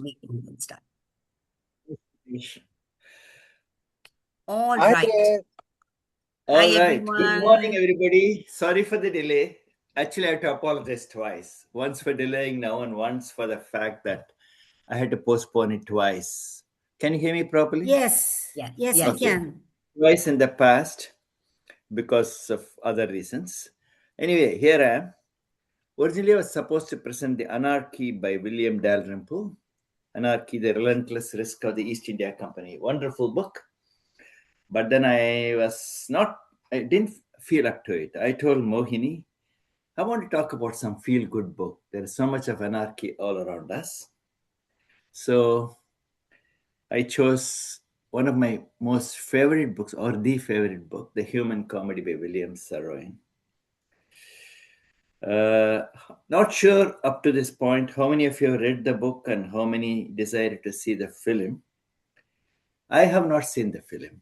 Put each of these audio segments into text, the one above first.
We can start. Ish. All Hi right. there. Hi, All right. Good morning, everyone. everybody. Sorry for the delay. Actually, I have to apologize twice. Once for delaying now, and once for the fact that I had to postpone it twice. Can you hear me properly? Yes. Yes, Yes, yes. we can. Twice in the past because of other reasons. Anyway, here I am. Originally, I was supposed to present The Anarchy by William Dalrymple. Anarchy, The Relentless Risk of the East India Company. Wonderful book. But then I didn't feel up to it. I told Mohini, I want to talk about some feel good book. There is so much of anarchy all around us. So I chose one of my most favorite books, or the favorite book, The Human Comedy by William Saroyan. Not sure up to this point how many of you have read the book and how many decided to see the film. I have not seen the film.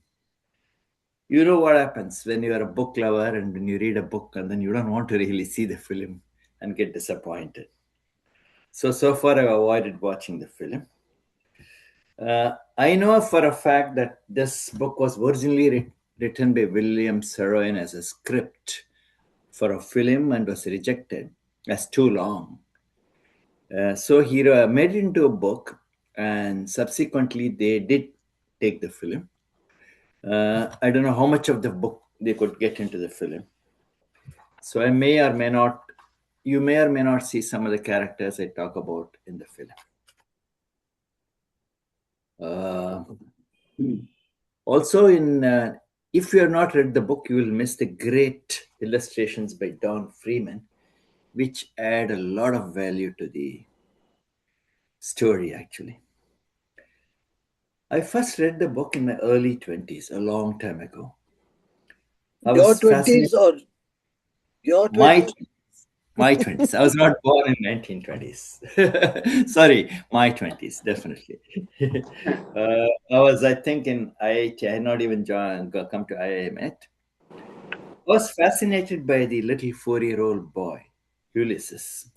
You know what happens when you are a book lover and when you read a book and then you don't want to really see the film and get disappointed. So far I've avoided watching the film. I know for a fact that this book was originally written by William Saroyan as a script for a film and was rejected as too long. So he made it into a book, and subsequently they did take the film. I don't know how much of the book they could get into the film. So you may or may not see some of the characters I talk about in the film. Also, if you have not read the book, you will miss the great illustrations by Don Freeman, which add a lot of value to the story, actually. I first read the book in my early 20s, a long time ago. I Your was 20s fascinated. or your My 20s? My 20s. I was not born in 1920s. Sorry, my 20s, definitely. I think, in IIT. I had not even come to IIM yet. I was fascinated by the little 4-year-old boy, Ulysses.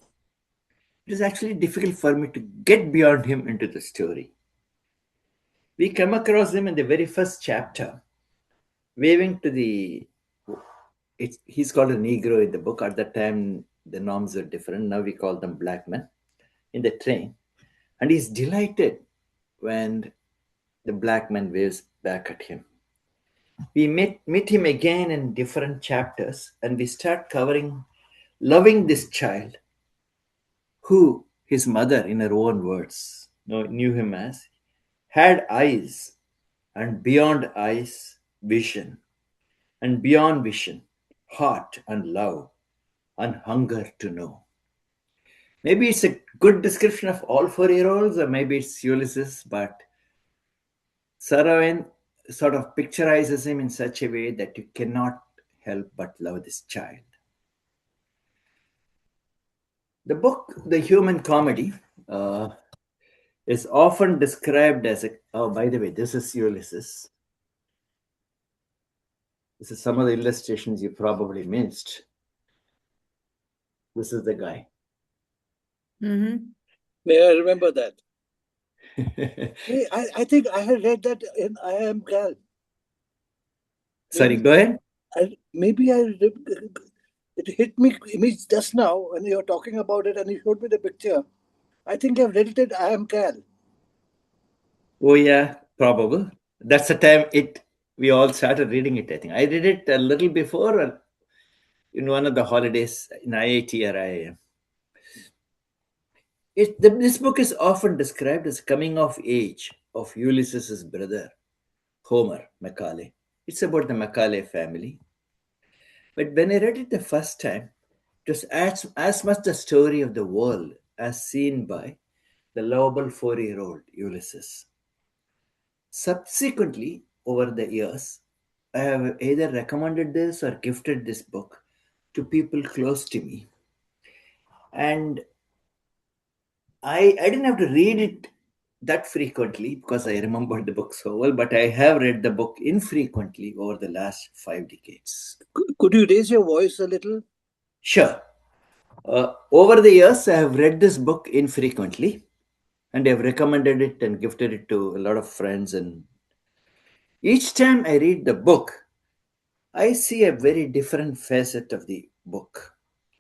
It is actually difficult for me to get beyond him into the story. We come across him in the very first chapter, waving to he's called a Negro in the book. At that time, the norms were different. Now we call them black men in the train. And he's delighted when the black man waves back at him. We meet him again in different chapters, and we start loving this child who his mother, in her own words, knew him as, had eyes, and beyond eyes, vision, and beyond vision, heart and love, and hunger to know. Maybe it's a good description of all 4-year-olds, or maybe it's Ulysses, but Saroyan sort of picturizes him in such a way that you cannot help but love this child. The book, The Human Comedy, is often described as a. Oh, by the way, this is Ulysses. This is some of the illustrations you probably missed. This is the guy. May I remember that? Hey, I think I had read that in I Am Cal. Sorry, go ahead. It hit me just now when you were talking about it and you showed me the picture. I think I've read it in I Am Cal. Oh yeah, probable. That's the time we all started reading it. I think I read it a little before, in one of the holidays in IIT or IIM. This book is often described as coming of age of Ulysses' brother, Homer Macaulay. It's about the Macaulay family. But when I read it the first time, it was as much the story of the world as seen by the lovable 4-year-old Ulysses. Subsequently, over the years, I have either recommended this or gifted this book to people close to me. And I didn't have to read it that frequently because I remembered the book so well, but I have read the book infrequently over the last 5 decades. Could you raise your voice a little? Sure. Over the years, I have read this book infrequently, and I've recommended it and gifted it to a lot of friends. And each time I read the book, I see a very different facet of the book,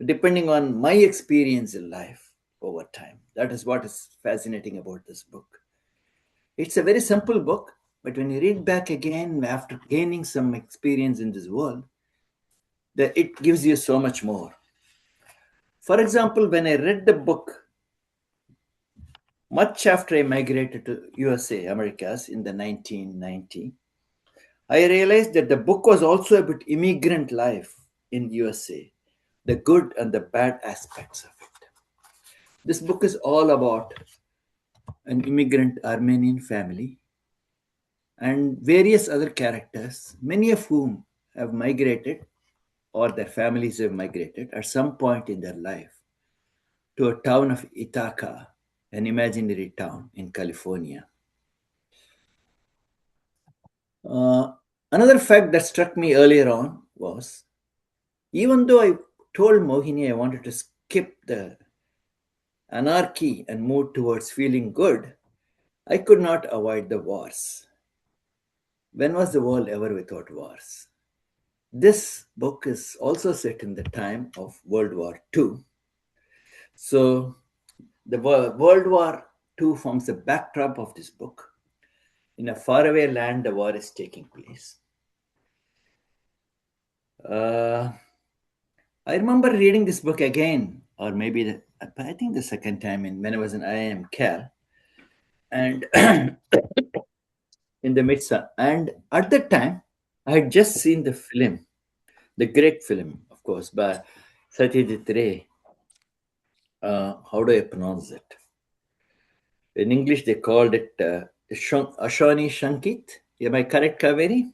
depending on my experience in life over time. That is what is fascinating about this book. It's a very simple book, but when you read back again after gaining some experience in this world, that it gives you so much more. For example, when I read the book much after I migrated to USA, Americas in the 1990, I realized that the book was also about immigrant life in USA, the good and the bad aspects of it. This book is all about an immigrant Armenian family and various other characters, many of whom have migrated or their families have migrated at some point in their life to a town of Ithaca, an imaginary town in California. Uh, Another fact that struck me earlier on was even though I told Mohini I wanted to skip the anarchy and move towards feeling good, I could not avoid the wars. When was the world ever without wars? This book is also set in the time of World War II. So, the World War II forms the backdrop of this book. In a faraway land, the war is taking place. I remember reading this book again, or maybe I think the second time when I was in IIM Cal, and in the midst, and at that time, I had just seen the film, the great film, of course, by Satyajit Ray. How do I pronounce it? In English, they called it Ashwani Shankit. Am I correct, Kaveri?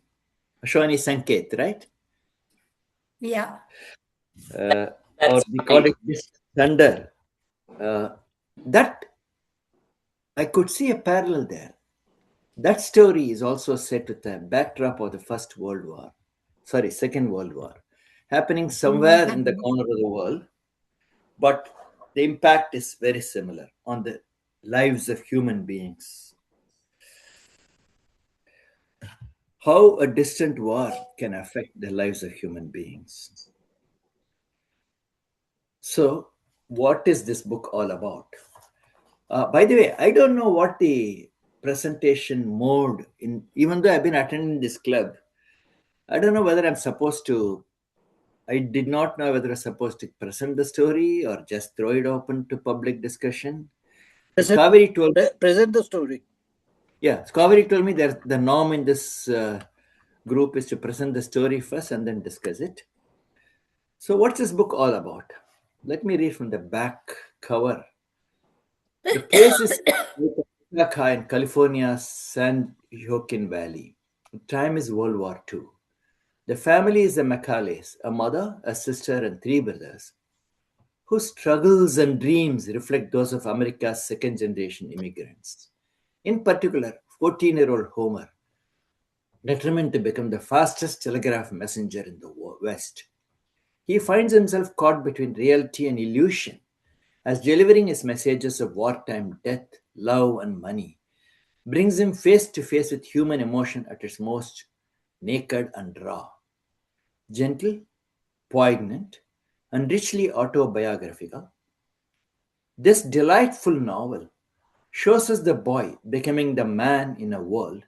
Ashwani Sanket, right? Yeah. Or That's they called fine. it this thunder. That I could see a parallel there. That story is also set with the backdrop of the Second World War, happening somewhere in the corner of the world, but the impact is very similar on the lives of human beings. How a distant war can affect the lives of human beings. So, what is this book all about? By the way, I don't know what the presentation mode in. Even though I've been attending this club, I don't know whether I'm supposed to. I did not know whether I'm supposed to present the story or just throw it open to public discussion. But Present, Kaveri told, present the story. yeah, Kaveri told me that the norm in this group is to present the story first and then discuss it. So, what's this book all about? Let me read from the back cover. The place is Ithaca in California's San Joaquin Valley. The time is World War II. The family is the Macaulays, a mother, a sister, and three brothers, whose struggles and dreams reflect those of America's second generation immigrants. In particular, 14-year-old Homer, determined to become the fastest telegraph messenger in the West. He finds himself caught between reality and illusion as delivering his messages of wartime death, love, and money brings him face to face with human emotion at its most naked and raw. Gentle, poignant, and richly autobiographical, this delightful novel shows us the boy becoming the man in a world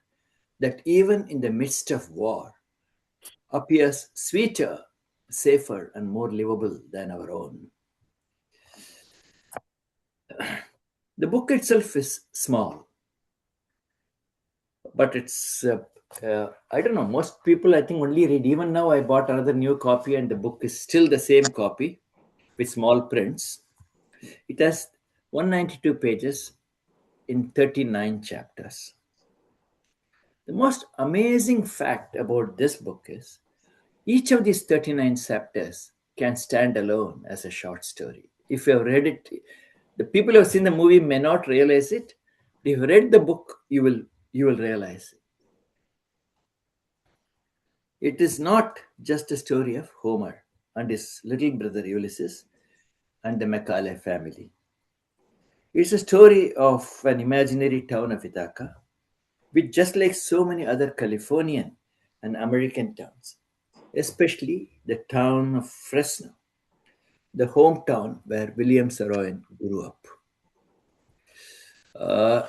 that, even in the midst of war, appears sweeter, safer, and more livable than our own. The book itself is small, but I don't know, most people I think only read. Even now, I bought another new copy, and the book is still the same copy with small prints. It has 192 pages in 39 chapters. The most amazing fact about this book is each of these 39 chapters can stand alone as a short story. If you have read it, the people who have seen the movie may not realize it. If you read the book, you will realize it. It is not just a story of Homer and his little brother Ulysses and the Macaulay family. It's a story of an imaginary town of Ithaca, which, just like so many other Californian and American towns, especially the town of Fresno, the hometown where William Saroyan grew up. Uh,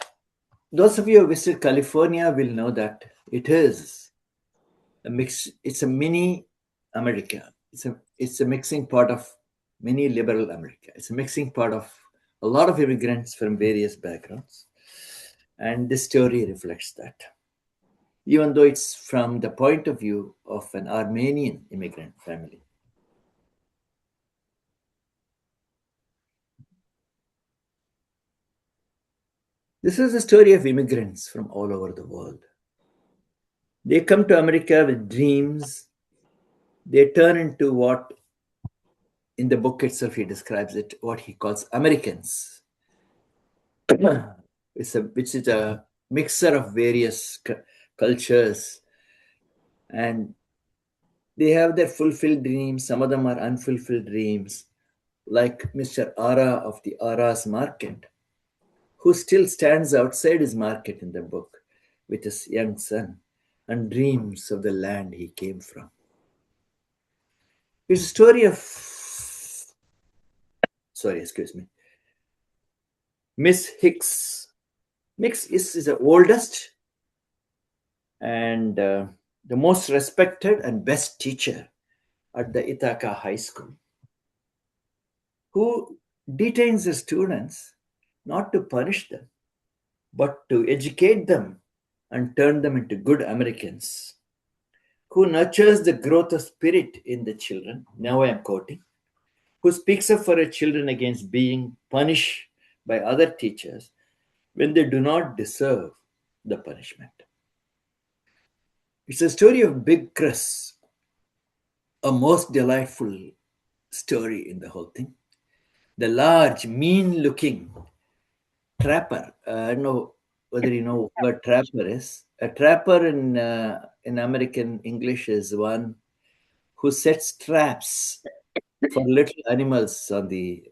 those of you who visit California will know that it is a mix. It's a mini America. It's a mixing pot of mini liberal America. It's a mixing pot of a lot of immigrants from various backgrounds, and this story reflects that. Even though it's from the point of view of an Armenian immigrant family. This is a story of immigrants from all over the world. They come to America with dreams. They turn into what, in the book itself, he describes it, what he calls Americans. Which is a mixture of various cultures. And they have their fulfilled dreams. Some of them are unfulfilled dreams, like Mr. Ara of the Ara's market, who still stands outside his market in the book with his young son and dreams of the land he came from. It's a story of, Miss Hicks. Miss is the oldest and the most respected and best teacher at the Ithaca High School, who detains the students not to punish them, but to educate them and turn them into good Americans, who nurtures the growth of spirit in the children. Now I am quoting. Who speaks up for her children against being punished by other teachers when they do not deserve the punishment. It's a story of Big Chris, a most delightful story in the whole thing. The large, mean looking trapper. I don't know whether you know what trapper is. A trapper in American English is one who sets traps for little animals on the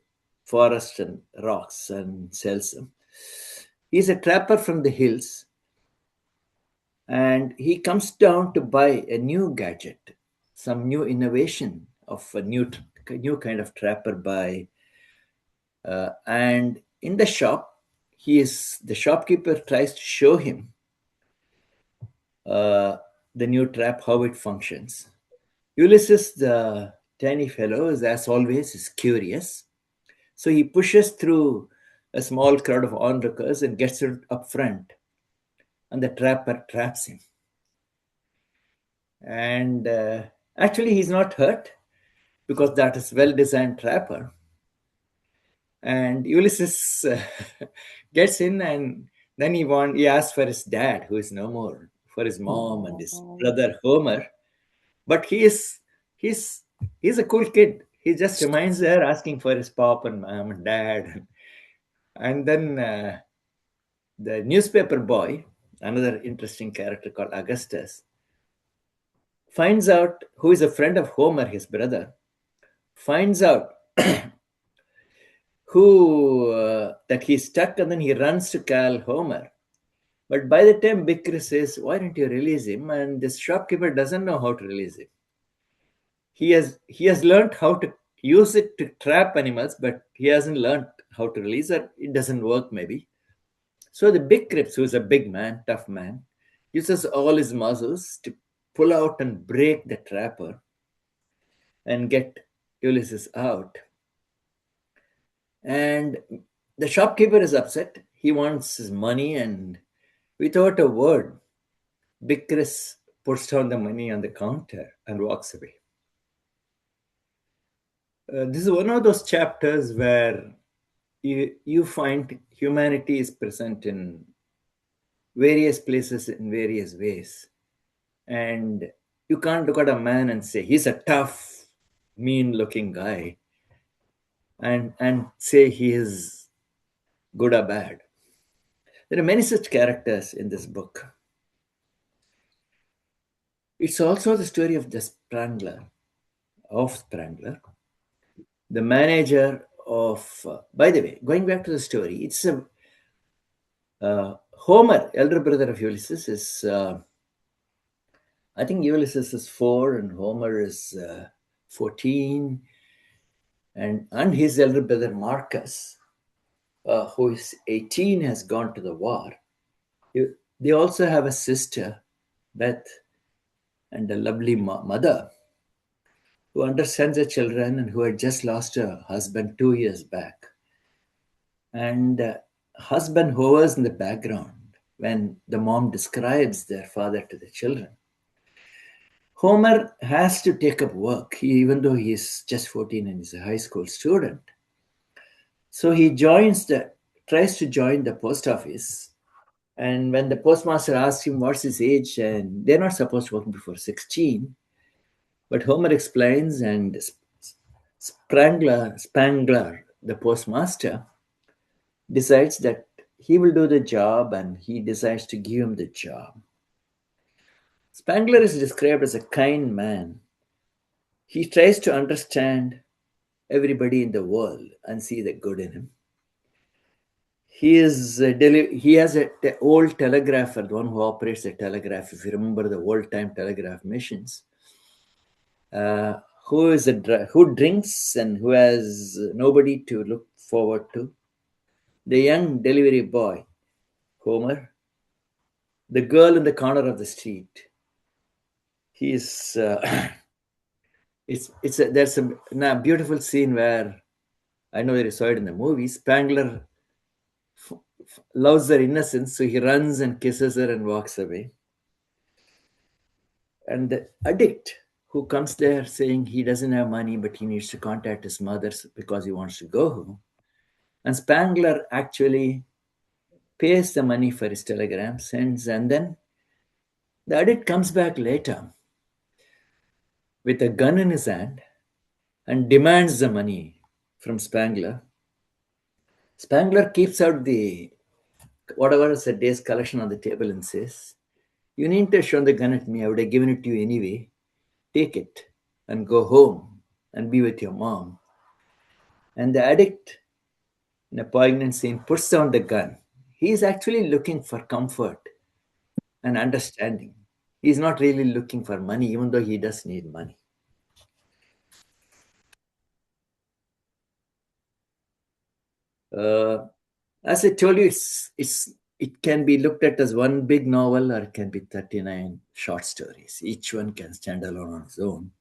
forest and rocks and sells them. He's a trapper from the hills, and he comes down to buy a new gadget, some new innovation of a new kind of trapper by and in the shop the shopkeeper tries to show him uh, the new trap, how it functions. Ulysses, the tiny fellow, is as always is curious, so he pushes through a small crowd of onlookers and gets it up front, and the trapper traps him. And actually, he's not hurt because that is well-designed trapper. And Ulysses gets in, and then he asks for his dad, who is no more, for his mom and his brother Homer. But he's he's a cool kid. He just reminds her asking for his pop and mom and dad. And then the newspaper boy, another interesting character called Augustus, finds out, who is a friend of Homer, his brother, finds out who that he's stuck, and then he runs to call Homer. But by the time Big Chris says, "Why don't you release him?" and this shopkeeper doesn't know how to release him. He has learned how to use it to trap animals, but he hasn't learned how to release it. It doesn't work, maybe. So the Big Crips, who's a big man, tough man, uses all his muscles to pull out and break the trapper and get Ulysses out. And the shopkeeper is upset. He wants his money, and without a word, Big Chris puts down the money on the counter and walks away. This is one of those chapters where you find humanity is present in various places in various ways. And you can't look at a man and say, he's a tough, mean looking guy, and say he is good or bad. There are many such characters in this book. It's also the story of the Sprangler, the manager by the way, going back to the story, it's a Homer, elder brother of Ulysses, is I think Ulysses is 4 and Homer is 14, and his elder brother Marcus, who is 18, has gone to the war. They also have a sister, Beth, and a lovely mother who understands her children and who had just lost her husband 2 years back. And husband hovers in the background when the mom describes their father to the children. Homer has to take up work, even though he is just 14 and is a high school student. So he tries to join the post office. And when the postmaster asks him what's his age, and they're not supposed to work before 16, but Homer explains, and Spangler, the postmaster, decides that he will do the job, and he decides to give him the job. Spangler is described as a kind man. He tries to understand everybody in the world and see the good in him. He has an old telegrapher, the one who operates the telegraph, if you remember the old-time telegraph machines, who drinks and who has nobody to look forward to. The young delivery boy, Homer, the girl in the corner of the street. He's there's a beautiful scene where I know you saw it in the movie. Spangler loves her innocence, so he runs and kisses her and walks away. And the addict who comes there saying he doesn't have money, but he needs to contact his mother because he wants to go home. And Spangler actually pays the money for his telegram, sends, and then the addict comes back later with a gun in his hand and demands the money from Spangler. Spangler keeps out whatever is the day's collection on the table and says, "You need to show the gun at me. I would have given it to you anyway. Take it and go home and be with your mom." And the addict, in a poignant scene, puts down the gun. He's actually looking for comfort and understanding. He's not really looking for money, even though he does need money. As I told you, it can be looked at as one big novel, or it can be 39 short stories. Each one can stand alone on its own.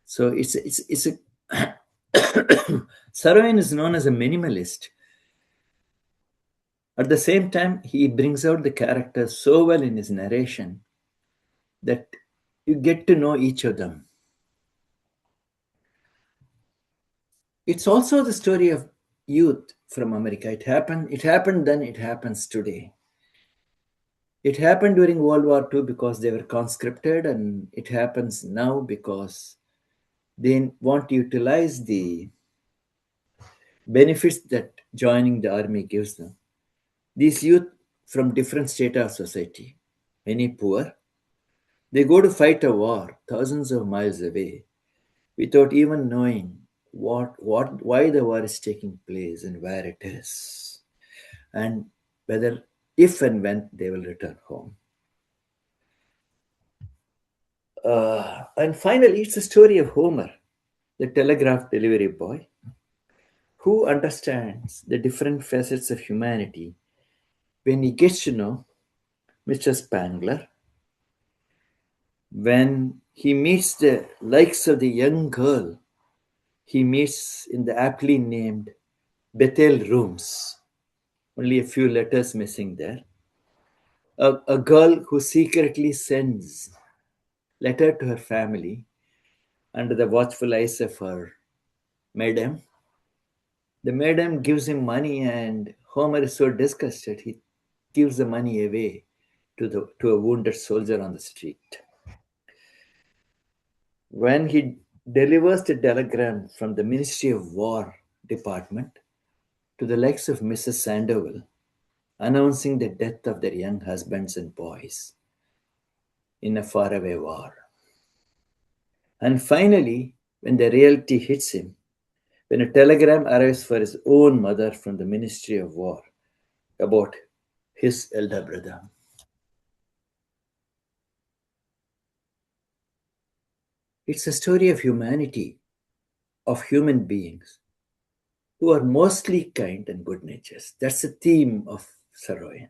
So it's a Saroyan is known as a minimalist. At the same time, he brings out the characters so well in his narration that you get to know each of them. It's also the story of youth from America. It happened then, it happens today. It happened during World War II because they were conscripted, and it happens now because they want to utilize the benefits that joining the army gives them. These youth from different strata of society, many poor, they go to fight a war thousands of miles away without even knowing why the war is taking place and where it is, and whether, if and when they will return home. And finally, it's the story of Homer, the telegraph delivery boy, who understands the different facets of humanity when he gets to know Mr. Spangler, when he meets the likes of the young girl he meets in the aptly named Bethel Rooms, only a few letters missing there. A girl who secretly sends letter to her family under the watchful eyes of her madam. The madam gives him money, and Homer is so disgusted he gives the money away to a wounded soldier on the street. When he delivers the telegram from the Ministry of War department to the likes of Mrs. Sandoval, announcing the death of their young husbands and boys in a faraway war. And finally, when the reality hits him, when a telegram arrives for his own mother from the Ministry of War about his elder brother. It's a story of humanity, of human beings who are mostly kind and good natured. That's the theme of Saroyan.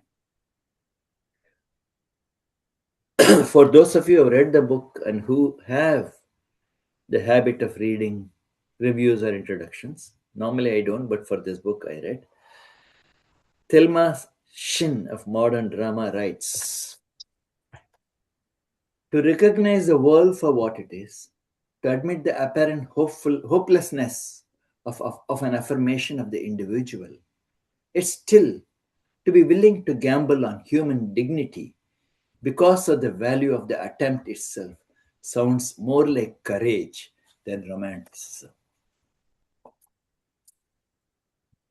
For those of you who have read the book and who have the habit of reading reviews or introductions, normally I don't, but for this book I read, Thelma Shin of Modern Drama writes, to recognize the world for what it is, to admit the apparent hopelessness of an affirmation of the individual, it's still to be willing to gamble on human dignity because of the value of the attempt itself sounds more like courage than romanticism.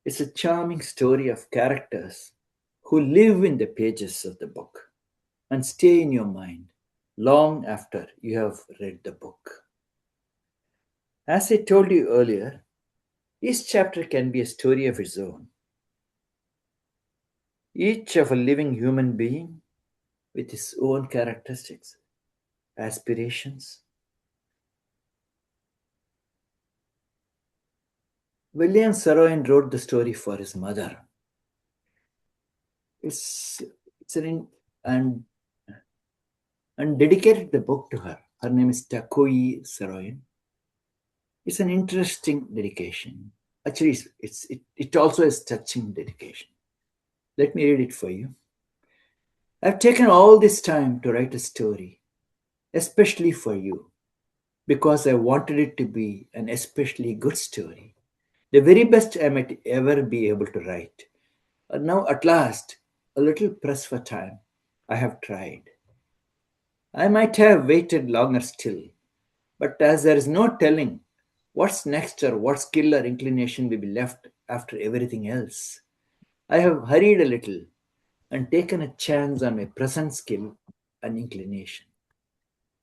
It's a charming story of characters who live in the pages of the book and stay in your mind long after you have read the book. As I told you earlier, each chapter can be a story of its own, each of a living human being with his own characteristics, aspirations. William Saroyan wrote the story for his mother. It's and dedicated the book to her. Her name is Takoi Saroyan. It's an interesting dedication. Actually, it also is touching dedication. Let me read it for you. I've taken all this time to write a story, especially for you, because I wanted it to be an especially good story, the very best I might ever be able to write. And now, at last, a little pressed for time, I have tried. I might have waited longer still, but as there is no telling what's next or what skill or inclination will be left after everything else, I have hurried a little and taken a chance on my present skill and inclination.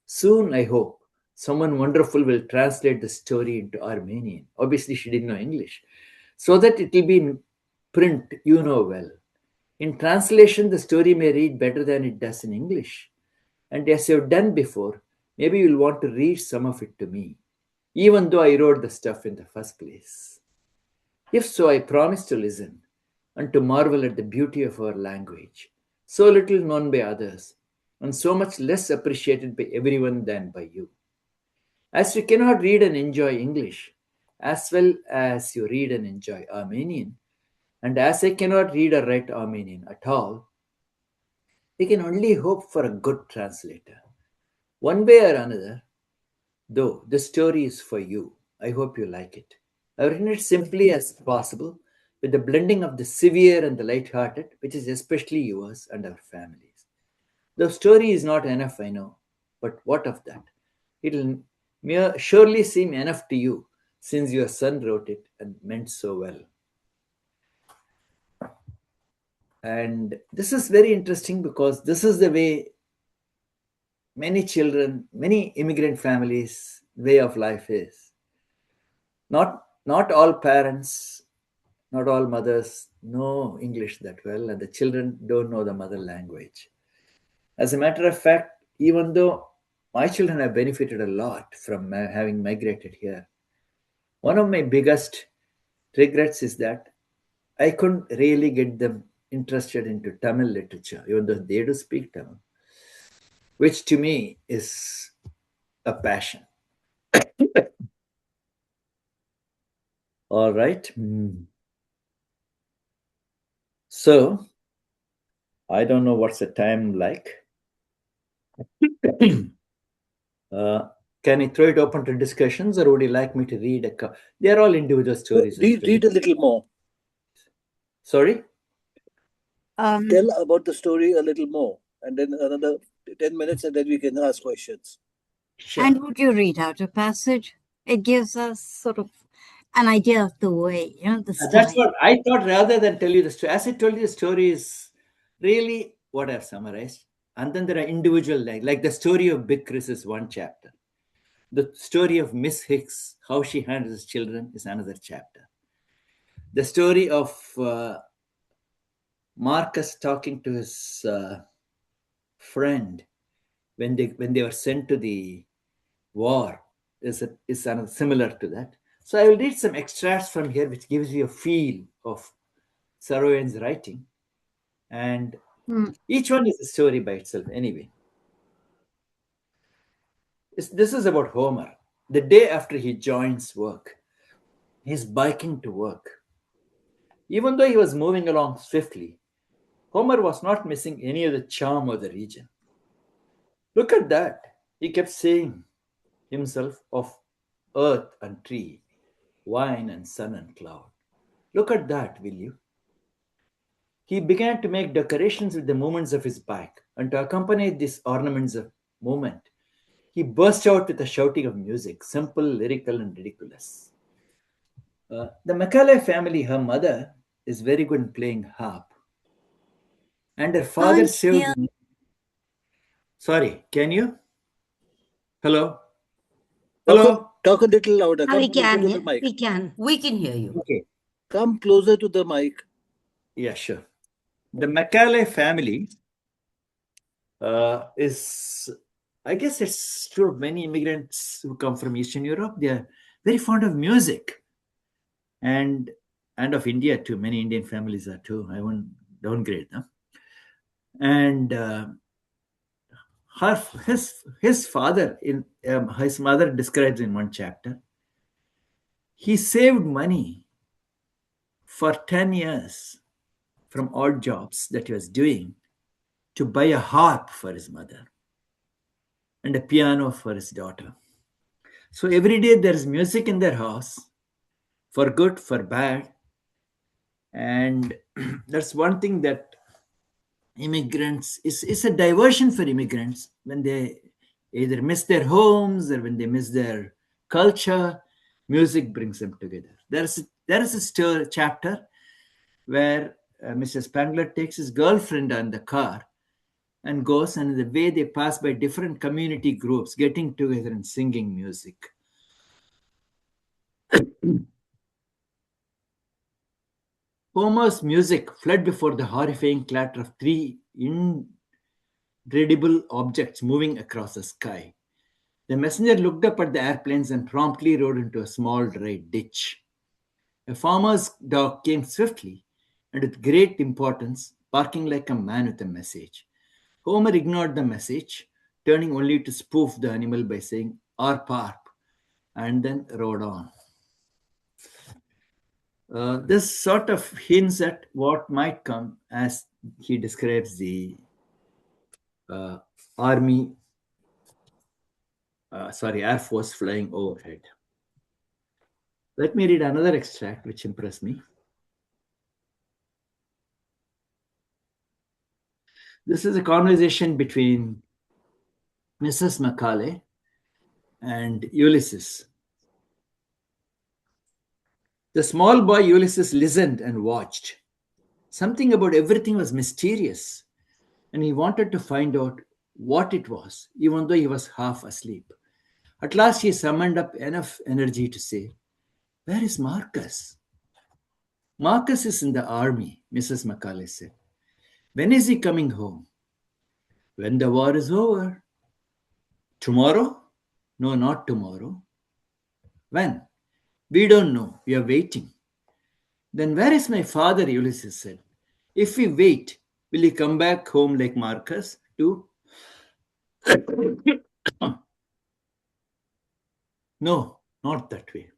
Soon, I hope, someone wonderful will translate the story into Armenian. Obviously, she didn't know English. So that it will be in print, you know well. In translation, the story may read better than it does in English. And as you've done before, maybe you'll want to read some of it to me, even though I wrote the stuff in the first place. If so, I promise to listen and to marvel at the beauty of our language, so little known by others, and so much less appreciated by everyone than by you. As you cannot read and enjoy English as well as you read and enjoy Armenian, and as I cannot read or write Armenian at all, we can only hope for a good translator. One way or another, though, the story is for you. I hope you like it. I've written it simply as possible, with the blending of the severe and the light-hearted, which is especially yours and our families. The story is not enough, I know, but what of that? It'll surely seem enough to you, since your son wrote it and meant so well. And this is very interesting because this is the way many children, many immigrant families' way of life is. Not all parents, not all mothers know English that well, and the children don't know the mother language. As a matter of fact, even though my children have benefited a lot from having migrated here, one of my biggest regrets is that I couldn't really get them interested into Tamil literature, even though they do speak Tamil, which to me is a passion. All right. So, I don't know what's the time like. Can I throw it open to discussions, or would you like me to read a? They're all individual stories. Read a little more. Sorry? Tell about the story a little more, and then another 10 minutes, and then we can ask questions. Sure. And would you read out a passage? It gives us sort of an idea of the way, the style. That's what I thought. Rather than tell you the story, as I told you, the story is really what I've summarized. And then there are individual, like the story of Big Chris is one chapter. The story of Miss Hicks, how she handles children, is another chapter. The story of Marcus talking to his friend when they were sent to the war is another similar to that. So I will read some extracts from here, which gives you a feel of Saroyan's writing, and each one is a story by itself. Anyway, this is about Homer. The day after he joins work, he's biking to work. Even though he was moving along swiftly, Homer was not missing any of the charm of the region. Look at that, he kept saying himself of earth and tree, wine and sun and cloud. Look at that, will you? He began to make decorations with the movements of his bike, and to accompany these ornaments of movement, he burst out with a shouting of music, simple, lyrical, and ridiculous. The Macaulay family, her mother, is very good in playing harp, and her father Can't saved. hear. Sorry, can you? Hello? Talk a, Hello? talk a little louder. We Come closer to the can, mic. we can hear you. Okay. Come closer to the mic. Yeah, sure. The Macaulay family is, I guess it's true of many immigrants who come from Eastern Europe. They are very fond of music, and of India too. Many Indian families are too. I won't downgrade them. And his father, in his mother describes in one chapter, he saved money for 10 years from odd jobs that he was doing to buy a harp for his mother and a piano for his daughter. So every day there is music in their house, for good, for bad. And that's one thing that immigrants is a diversion for immigrants when they either miss their homes or when they miss their culture. Music brings them together. There is a chapter where Mr. Spangler takes his girlfriend on the car and goes, and in the way they pass by different community groups getting together and singing music. Homer's music fled before the horrifying clatter of three incredible objects moving across the sky. The messenger looked up at the airplanes and promptly rode into a small dry ditch. A farmer's dog came swiftly and with great importance, barking like a man with a message. Homer ignored the message, turning only to spoof the animal by saying, "Arp, arp," and then rode on. This sort of hints at what might come as he describes the Air Force flying overhead. Let me read another extract which impressed me. This is a conversation between Mrs. Macaulay and Ulysses. The small boy Ulysses listened and watched. Something about everything was mysterious, and he wanted to find out what it was, even though he was half asleep. At last, he summoned up enough energy to say, "Where is Marcus?" "Marcus is in the army," Mrs. Macaulay said. "When is he coming home?" "When the war is over." "Tomorrow?" "No, not tomorrow." "When?" "We don't know. We are waiting." "Then where is my father?" Ulysses said. "If we wait, will he come back home like Marcus too?" "No, not that way.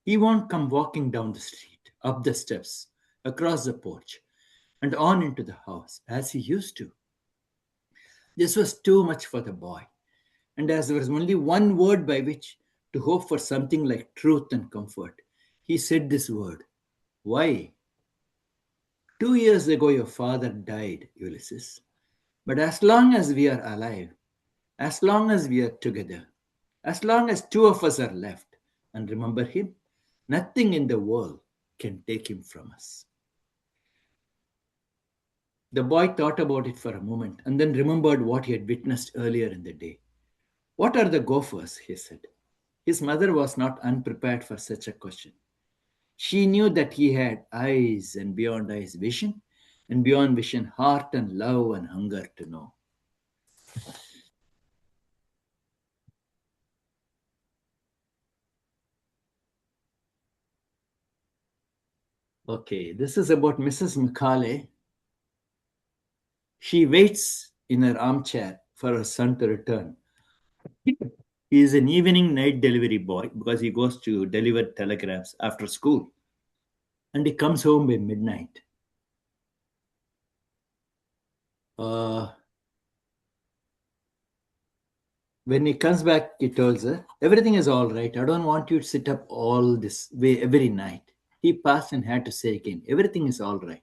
He won't come walking down the street, up the steps, across the porch, and on into the house as he used to." This was too much for the boy, and as there was only one word by which to hope for something like truth and comfort, he said this word, "Why?" "2 years ago your father died, Ulysses. But as long as we are alive, as long as we are together, as long as two of us are left and remember him, nothing in the world can take him from us." The boy thought about it for a moment and then remembered what he had witnessed earlier in the day. "What are the gophers?" he said. His mother was not unprepared for such a question. She knew that he had eyes, and beyond eyes, vision, and beyond vision, heart and love and hunger to know. Okay, this is about Mrs. Macaulay. She waits in her armchair for her son to return. He is an evening night delivery boy because he goes to deliver telegrams after school. And he comes home by midnight. Uh, when he comes back, he tells her, everything is all right. I don't want you to sit up all this way every night. He passed and had to say again, everything is all right.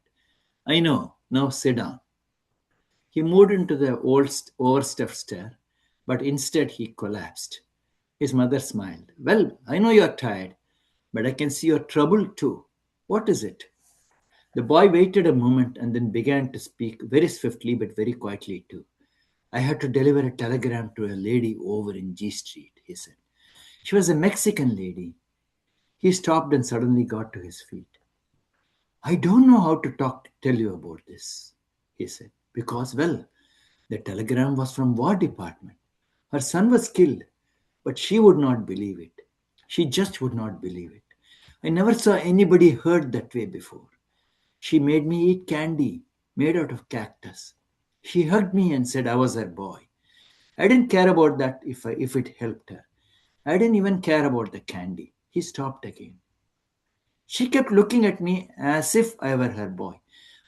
I know. Now sit down. He moved into the old overstuffed stair, but instead he collapsed. His mother smiled. Well, I know you're tired, but I can see you're troubled too. What is it? The boy waited a moment and then began to speak very swiftly but very quietly too. I had to deliver a telegram to a lady over in G Street, he said. She was a Mexican lady. He stopped and suddenly got to his feet. I don't know how to tell you about this, he said, because, well, the telegram was from War Department. Her son was killed, but she would not believe it. She just would not believe it. I never saw anybody hurt that way before. She made me eat candy made out of cactus. She hugged me and said I was her boy. I didn't care about that if it helped her. I didn't even care about the candy. He stopped again. She kept looking at me as if I were her boy.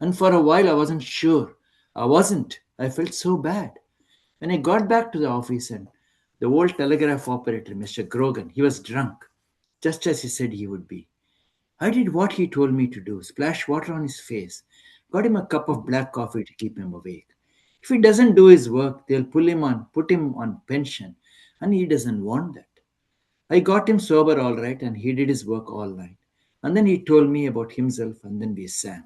And for a while I wasn't sure. I wasn't. I felt so bad. When I got back to the office and the old telegraph operator, Mr. Grogan, he was drunk, just as he said he would be. I did what he told me to do, splash water on his face, got him a cup of black coffee to keep him awake. If he doesn't do his work, they'll put him on pension, and he doesn't want that. I got him sober all right, and he did his work all night. And then he told me about himself, and then we sang.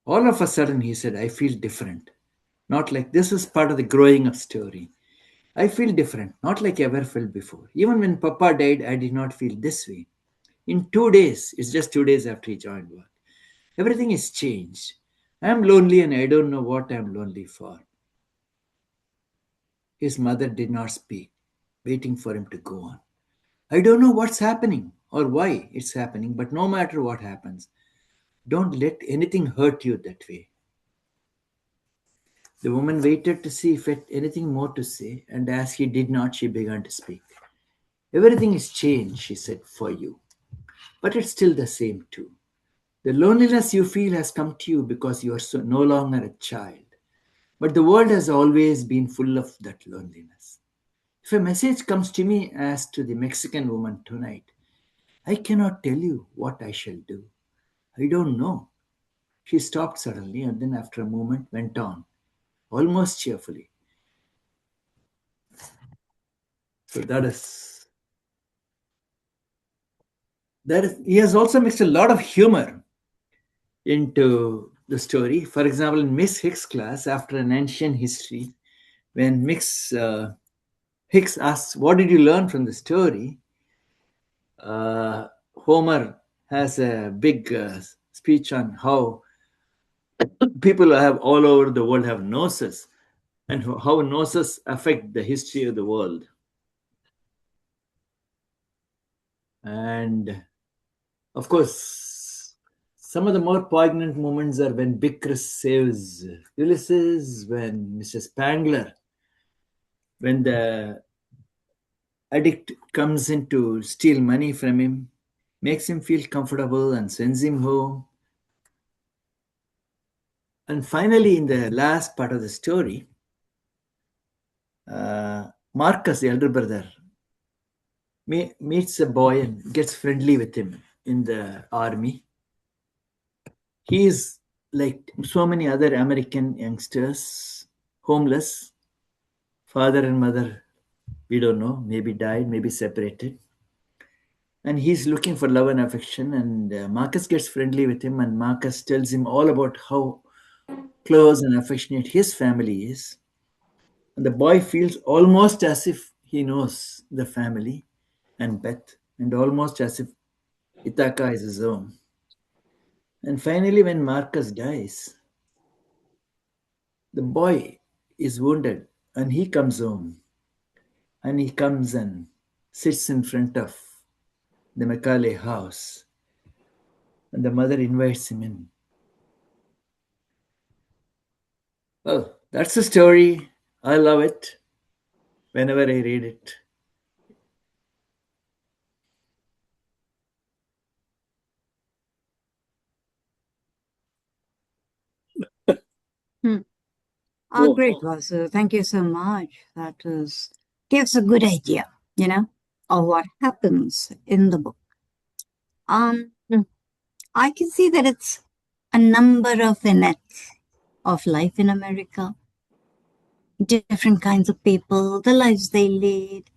All of a sudden, he said, I feel different. Not like this is part of the growing up story. I feel different, not like I ever felt before. Even when Papa died, I did not feel this way. In 2 days, it's just 2 days after he joined work, everything is changed. I am lonely and I don't know what I am lonely for. His mother did not speak, waiting for him to go on. I don't know what's happening or why it's happening, but no matter what happens, don't let anything hurt you that way. The woman waited to see if he had anything more to say, and as he did not, she began to speak. Everything is changed, she said, for you. But it's still the same too. The loneliness you feel has come to you because you are no longer a child. But the world has always been full of that loneliness. If a message comes to me as to the Mexican woman tonight, I cannot tell you what I shall do. I don't know. She stopped suddenly and then, after a moment, went on, almost cheerfully. So he has also mixed a lot of humor into the story. For example, in Miss Hicks' class, after an ancient history, when Hicks asks, what did you learn from the story? Homer has a big speech on how people have all over the world have noses and how noses affect the history of the world. And of course, some of the more poignant moments are when Big Chris saves Ulysses, when Mr. Spangler, when the addict comes in to steal money from him, makes him feel comfortable and sends him home. And finally, in the last part of the story, Marcus, the elder brother, meets a boy and gets friendly with him in the army. He is like so many other American youngsters, homeless, father and mother, we don't know, maybe died, maybe separated. And he's looking for love and affection. And Marcus gets friendly with him, and Marcus tells him all about how close and affectionate his family is. And the boy feels almost as if he knows the family and Beth, and almost as if Ithaca is his own. And finally, when Marcus dies, the boy is wounded and he comes home. And he comes and sits in front of the Macaulay house. And the mother invites him in. Well, that's the story. I love it whenever I read it. Hmm. Oh, Great, Vasu. Thank you so much. That gives a good idea, of what happens in the book. I can see that it's a number of vignettes of life in America, different kinds of people, the lives they lead.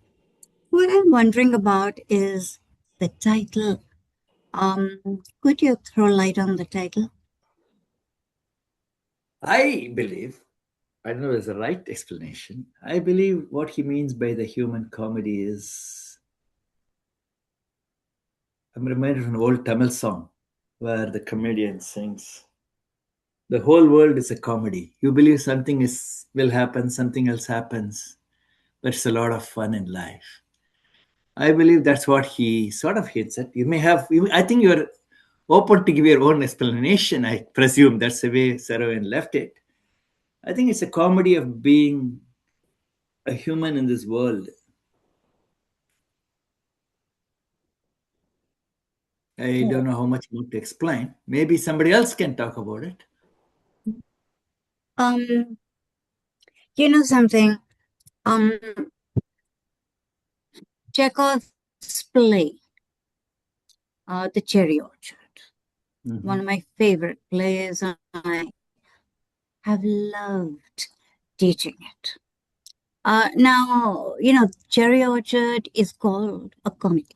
What I'm wondering about is the title. Could you throw light on the title? I believe, I don't know if there's a right explanation. I believe what he means by the human comedy is, I'm reminded of an old Tamil song where the comedian sings, the whole world is a comedy. You believe something is will happen, something else happens. But it's a lot of fun in life. I believe that's what he sort of hints at. You may have, I think you're open to give your own explanation. I presume that's the way Saroyan left it. I think it's a comedy of being a human in this world. I don't know how much more to explain. Maybe somebody else can talk about it. Um, you know something? Um, Chekhov's play, The Cherry Orchard, one of my favorite plays, and I have loved teaching it. Now, Cherry Orchard is called a comedy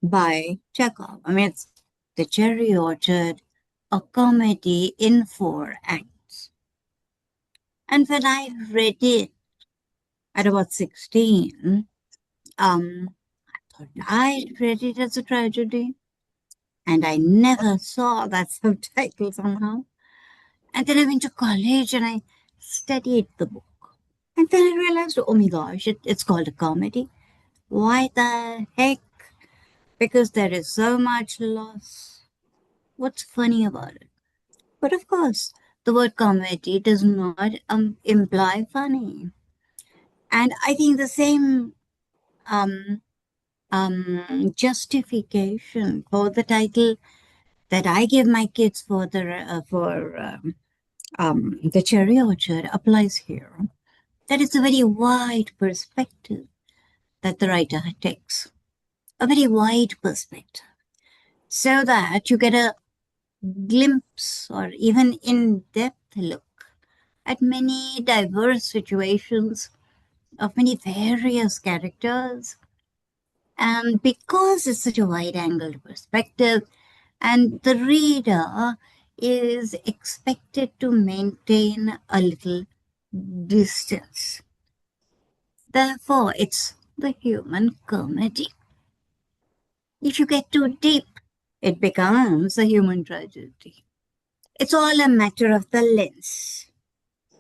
by Chekhov. I mean, it's The Cherry Orchard, a comedy in 4 acts. And when I read it at about 16, I thought I read it as a tragedy, and I never saw that subtitle somehow. And then I went to college and I studied the book. And then I realized, oh my gosh, it's called a comedy. Why the heck? Because there is so much loss. What's funny about it? But of course, the word comedy does not imply funny. And I think the same um, justification for the title that I give my kids for the Cherry Orchard applies here. That is a very wide perspective that the writer takes, a very wide perspective, so that you get a glimpse or even in-depth look at many diverse situations of many various characters. And because it's such a wide-angled perspective, and the reader is expected to maintain a little distance. Therefore, it's the human comedy. If you get too deep, it becomes a human tragedy. It's all a matter of the lens,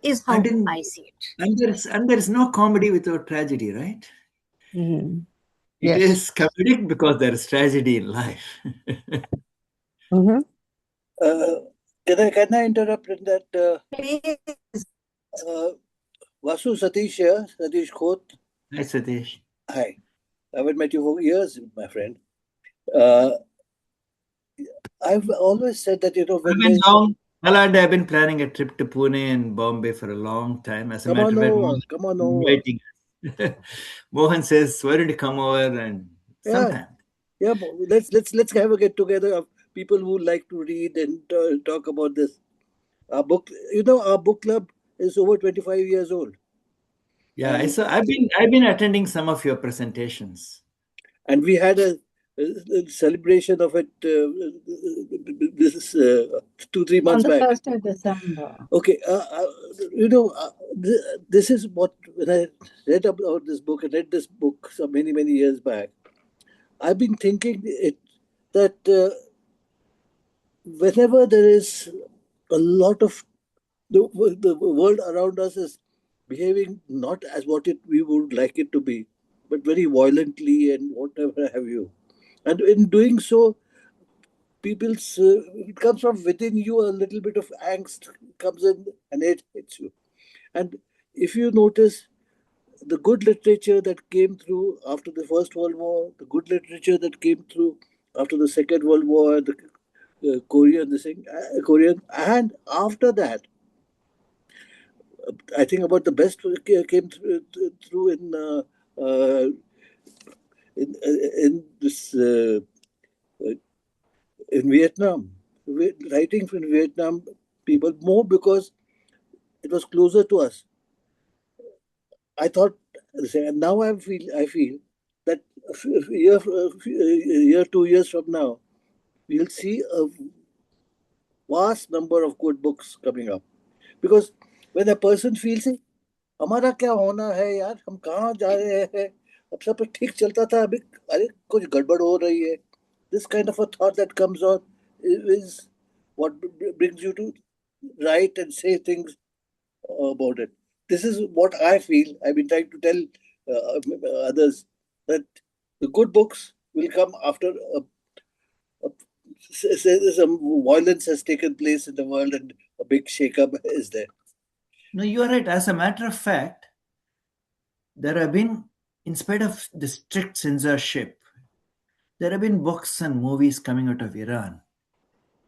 is And, how in, I see it. and there's no comedy without tragedy, right? Mhm. It Yes. is comedic because there is tragedy in life. Mhm. can I interrupt in that? Please. Vasu Satish here, Satish Khoth. Hi, Satish. Hi. I haven't met you for years, my friend. Uh, I've always said that, when I've been they long. Well, I've been planning a trip to Pune and Bombay for a long time. As a come matter on of fact, over, Mohan come on is over. inviting us. Mohan says, "Why don't you come over and Yeah, sometime?" yeah. Let's have a get together of people who like to read and talk about this. Our book club is over 25 years old, Yeah, and so I've been attending some of your presentations. we had a celebration of it. This is 2-3 months On the back. 1st of December. Okay, this is what, when I read about this book, and read this book so many years back, I've been thinking that whenever there is a lot of the world around us is behaving not as what we would like it to be, but very violently and whatever have you, and in doing so, it comes from within you. A little bit of angst comes in and it hits you. And if you notice, the good literature that came through after the First World War, the good literature that came through after the Second World War, the Korean, and after that, I think about the best came through uh, in this in Vietnam, writing from Vietnam people, more because it was closer to us. I thought, and now I feel that a year, 2 years from now, we'll see a vast number of good books coming up. Because when a person feels it, हमारा क्या होना है यार, हम कहाँ जा रहे हैं, अब सब ठीक चलता था, अभी अरे कुछ गड़बड़ हो रही है. This kind of a thought that comes on is what brings you to write and say things about it. This is what I feel. I've been trying to tell others that the good books will come after some violence has taken place in the world and a big shake-up is there. No, you are right. As a matter of fact, there have been, in spite of the strict censorship, there have been books and movies coming out of Iran,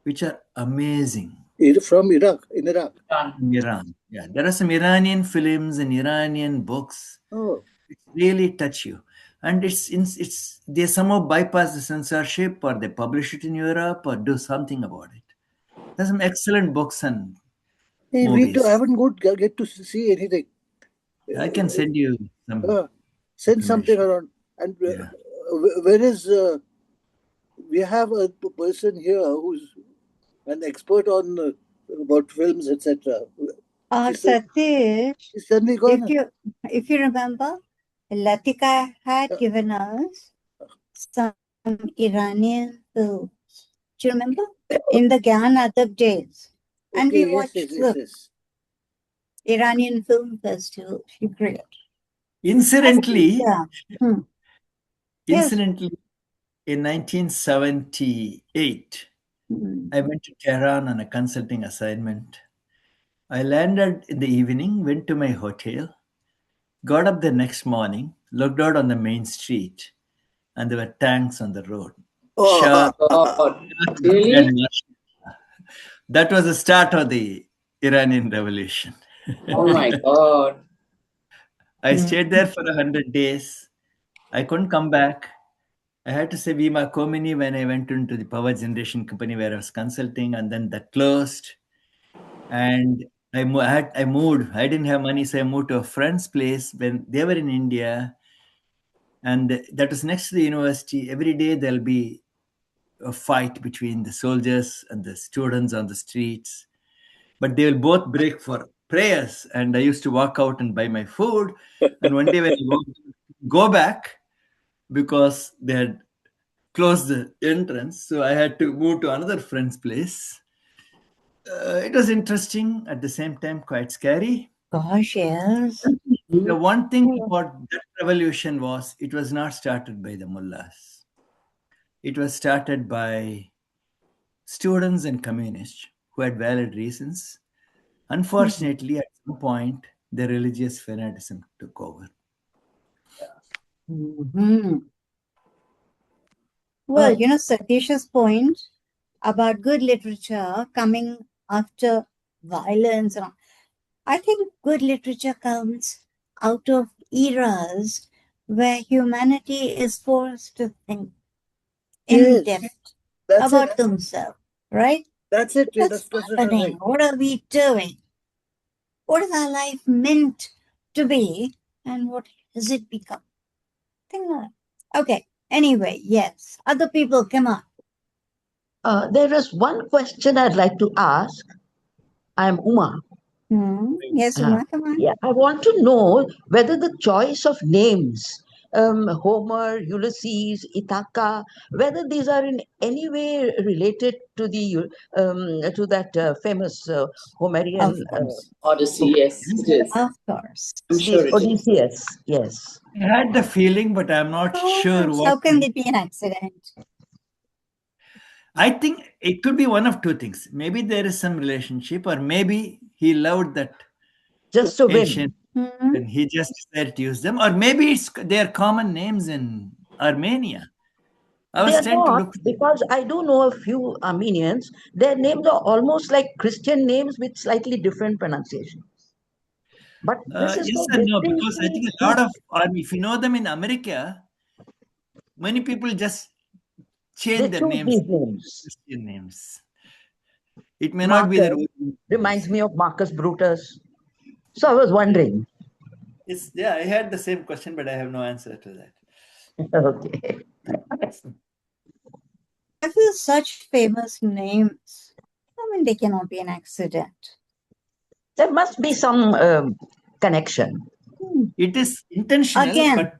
which are amazing. From Iraq, in Iraq. Iran, yeah. There are some Iranian films and Iranian books. Oh. Which really touch you. And they somehow bypass the censorship, or they publish it in Europe, or do something about it. There's some excellent books and movies. I haven't get to see anything. I can send you some. Send something around. And Yeah. where is we have a person here who's an expert on about films, etc. Satish, He's suddenly gone. if you remember, Latika had given us some Iranian films. Do you remember? In the Gyan Adab days. And we watched the Iranian Film Festival. She created. Incidentally, Yes. In 1978, I went to Tehran on a consulting assignment. I landed in the evening, went to my hotel, got up the next morning, looked out on the main street, and there were tanks on the road. Oh, really? That was the start of the Iranian Revolution. Oh my God. I stayed there for 100 days. I couldn't come back. I had to say Vima Komini when I went into the power generation company where I was consulting, and then that closed. And I moved. I didn't have money, so I moved to a friend's place when they were in India. And that was next to the university. Every day there'll be a fight between the soldiers and the students on the streets. But they will both break for prayers. And I used to walk out and buy my food. And one day when I go back, because they had closed the entrance, so I had to move to another friend's place. It was interesting, at the same time quite scary. Gosh, yes. The one thing about that revolution was it was not started by the mullahs. It was started by students and communists who had valid reasons. Unfortunately, at some point, the religious fanaticism took over. Well, Satish's point about good literature coming after violence. I think good literature comes out of eras where humanity is forced to think in depth about themselves, right? That's it. What's happening? What are we doing? What is our life meant to be? And what has it become? Think like that. Okay. Anyway, yes. Other people, come on. There is one question I'd like to ask. I'm Uma. Yes, Uma, come on. Yeah, I want to know whether the choice of names, Homer, Ulysses, Ithaca, whether these are in any way related to to that famous Homerian Of course. Odyssey, book. yes, it is. Of course. I'm sure it is. Odysseus. Yes. I had the feeling, but I'm not sure How what. can it be an accident? I think it could be one of two things. Maybe there is some relationship, or maybe he loved that Just to ancient win. and he just decided to use them, or maybe they are common names in Armenia. I They was are trying to not, look. because I do know a few Armenians. Their names are almost like Christian names with slightly different pronunciation. But this is Yes so and no, because I think a lot distinctly. of, or if you know them in America, many people just They change their choose names, these names. Christian names. It may not be their Marcus original reminds names. me of Marcus Brutus. So I was wondering. Yeah, I had the same question, but I have no answer to that. Okay. I feel such famous names. I mean, they cannot be an accident. There must be some connection. It is intentional, Again. but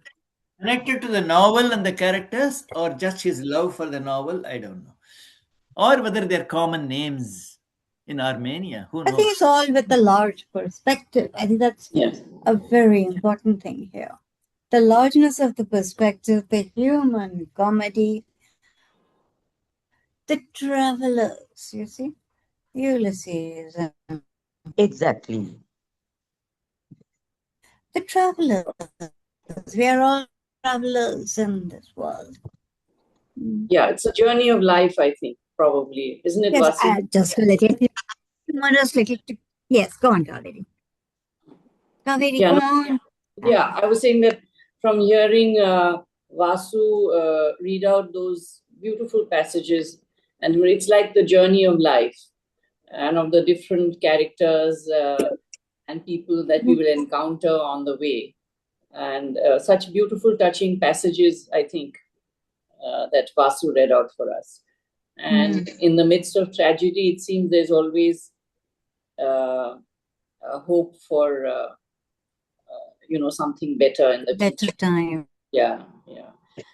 connected to the novel and the characters, or just his love for the novel, I don't know. Or whether they're common names in Armenia, who knows? I think it's all with the large perspective. I think that's Yes. a very important thing here. The largeness of the perspective, the human comedy, the travelers, you see, Ulysses, Exactly. the travelers. We are all travelers in this world. Yeah, it's a journey of life, I think, probably. Isn't it, Yes, Vasu? just a little. Just little. Yes, go on, Kaveri. Kaveri, Yeah, come no, on. yeah, I was saying that from hearing Vasu read out those beautiful passages, and it's like the journey of life and of the different characters and people that we will encounter on the way. And such beautiful, touching passages, I think, that Vasu read out for us. And in the midst of tragedy, it seems there's always a hope for something better in the future. Time. Yeah.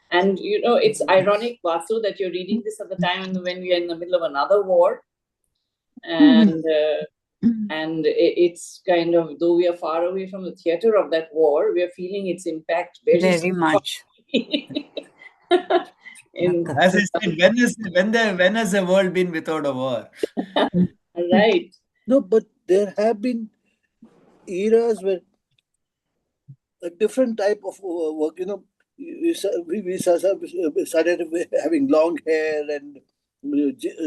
And it's ironic, Vasu, that you're reading this at the time when we are in the middle of another war, and it's kind of, though we are far away from the theater of that war, we are feeling its impact very much. As I said, when has the world been without a war? Right. No, but there have been eras where a different type of work, we started having long hair and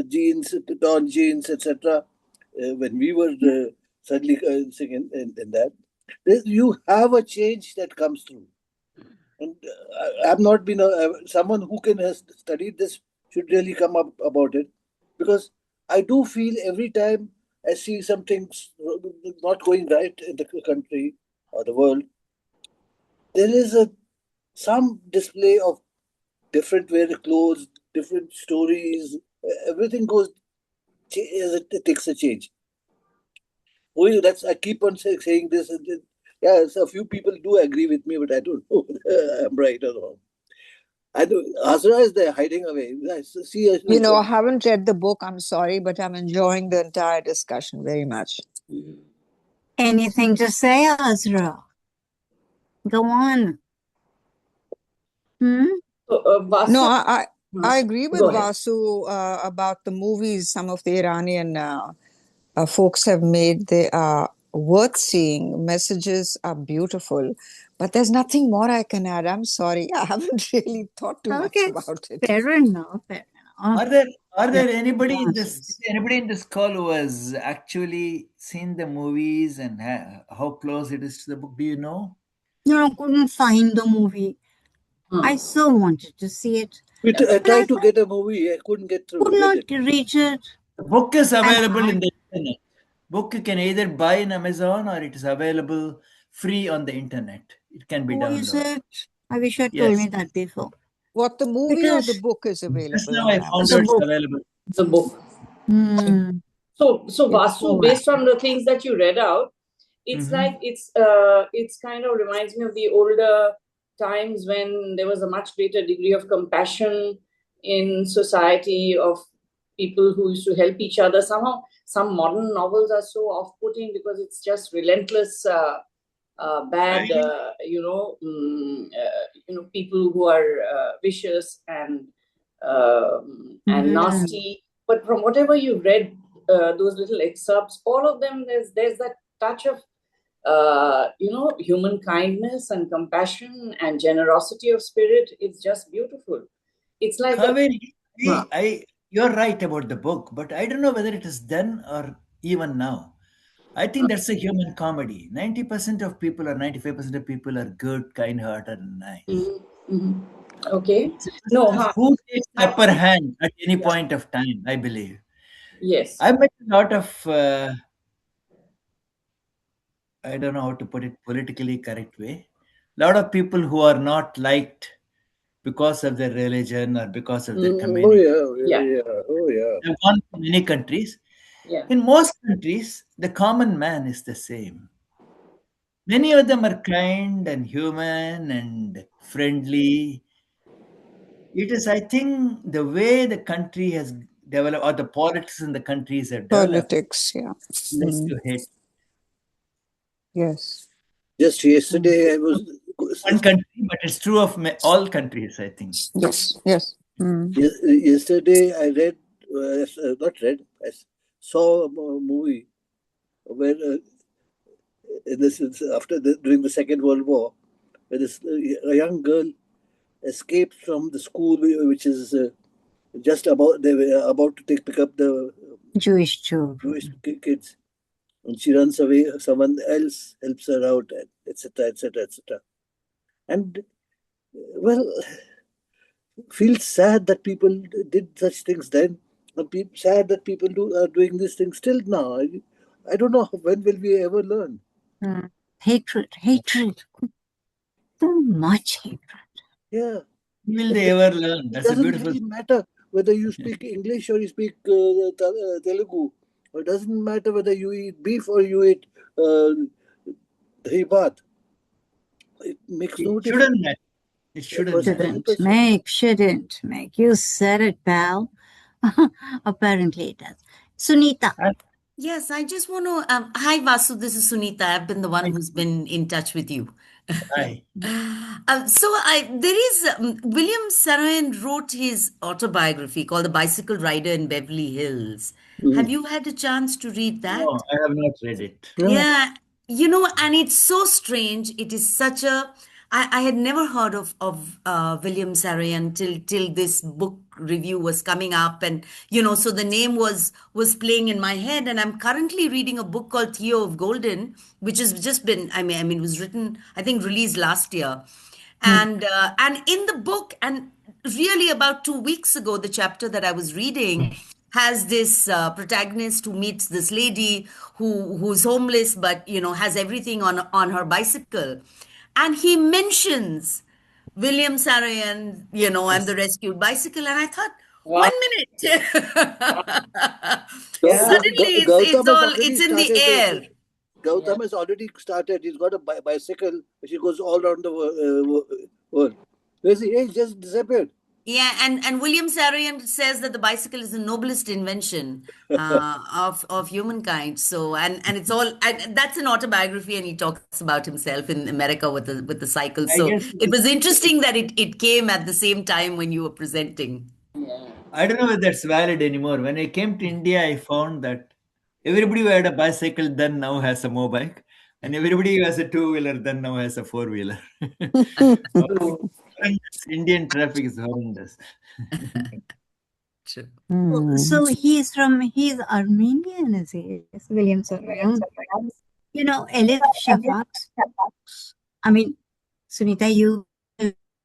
jeans, torn jeans, etc. When we were suddenly singing in that, you have a change that comes through. And I've not been someone who can has studied this should really come up about it, because I do feel every time I see some things not going right in the country or the world, there is some display of different wear clothes, different stories. Everything goes. It takes a change. That's I keep on saying this. Yeah, so a few people do agree with me, but I don't know I'm right or wrong. I don't. Azra is there hiding away. I haven't read the book. I'm sorry, but I'm enjoying the entire discussion very much. Anything to say, Azra? Go on. Vasu, No, I agree with go ahead. Vasu about the movies some of the Iranian folks have made. They are worth seeing. Messages are beautiful, but there's nothing more I can add. I'm sorry. I haven't really thought too much about it. Fair enough. Are there anybody in this call who has actually seen the movies and how close it is to the book? Do you know? No, I couldn't find the movie. I so wanted to see it. I tried to get a movie. I couldn't get through. Could not reach it. The book is available in the internet. Book you can either buy in Amazon or it is available free on the internet. It can be Who is downloaded. it? I wish you had told me that before. What, the movie or the Because book is Just available now on I found Amazon? out it's book. available. The book. hmm, So Vasu, wow. based on the things that you read out, it's Mhm. like it's kind of reminds me of the older times when there was a much greater degree of compassion in society, of people who used to help each other. Somehow, some modern novels are so off-putting because it's just relentless, bad, people who are vicious and nasty. But from whatever you read, those little excerpts, all of them, there's that touch of human kindness and compassion and generosity of spirit. It's just beautiful. It's like Kaveri, you're right about the book, but I don't know whether it is then or even now. I think that's a human comedy. 90% of people or 95% of people are good, kind-hearted, and nice. okay. It's just No, as huh? who takes the I- upper hand at any yeah. point of time, I believe. Yes. I met a lot of, I don't know how to put it politically correct way, a lot of people who are not liked because of their religion or because of their Oh community. yeah, Yeah. yeah. Oh yeah. I've gone to many countries. Yeah. In most countries, the common man is the same. Many of them are kind and human and friendly. It is, I think, the way the country has developed, or the politics in the countries have developed, Politics, yeah. less to hate. Yes. Just yesterday I was One country, but it's true of all countries, I think. Yes. Yes. yesterday I read, not read, I saw a movie where during the Second World War, where a young girl escaped from the school, which is just about they were about to pick up the Jewish children. Jewish kids, and she runs away. Someone else helps her out, etc., etc., etc. And well, feels sad that people did such things then, and sad that people are doing these things still now. I don't know when will we ever learn. Hatred. So much hatred. Yeah, Will it, they ever learn? it That's a doesn't beautiful. really matter whether you speak English or you speak Telugu. It doesn't matter whether you eat beef or you eat uh, dahi bhat. It makes It no difference. shouldn't matter. It shouldn't matter. 100%. Shouldn't make. You said it, pal. Apparently it does. Sunita. Yes, I just want to. Hi, Vasu. This is Sunita. I've been the one I, who's been in touch with you. I, There is William Saroyan wrote his autobiography called The Bicycle Rider in Beverly Hills. Have Mm. you had a chance to read that? no, I have not read it. Yeah. Yeah, and it's so strange. It is such a. I had never heard of William Saroyan till this book review was coming up, and so the name was playing in my head. And I'm currently reading a book called Theo of Golden, which has just been. I mean, it was written, I think, released last year, and in the book, and really about 2 weeks ago, the chapter that I was reading has this protagonist who meets this lady who's homeless but has everything on her bicycle, and he mentions William Saroyan, and the rescued bicycle, and I thought, Wow. 1 minute. Yeah. Suddenly it's Gautam has all already it's in the started. air. Yeah. Gautam has already started. He's got a bicycle which he goes all around the world. Where's he? Hey, he just disappeared. Yeah, and William Saroyan says that the bicycle is the noblest invention of humankind. So and it's all, and that's an autobiography, and he talks about himself in America with the cycle. I So guess it was interesting that it came at the same time when you were presenting. I don't know if that's valid anymore. When I came to India, I found that everybody who had a bicycle then now has a mobike, and everybody who has a two-wheeler then now has a four-wheeler. Horrendous. Indian traffic is horrendous. True. So he's Armenian, is he? William Saroyan. Elif Shafak's. I mean, Sunita, you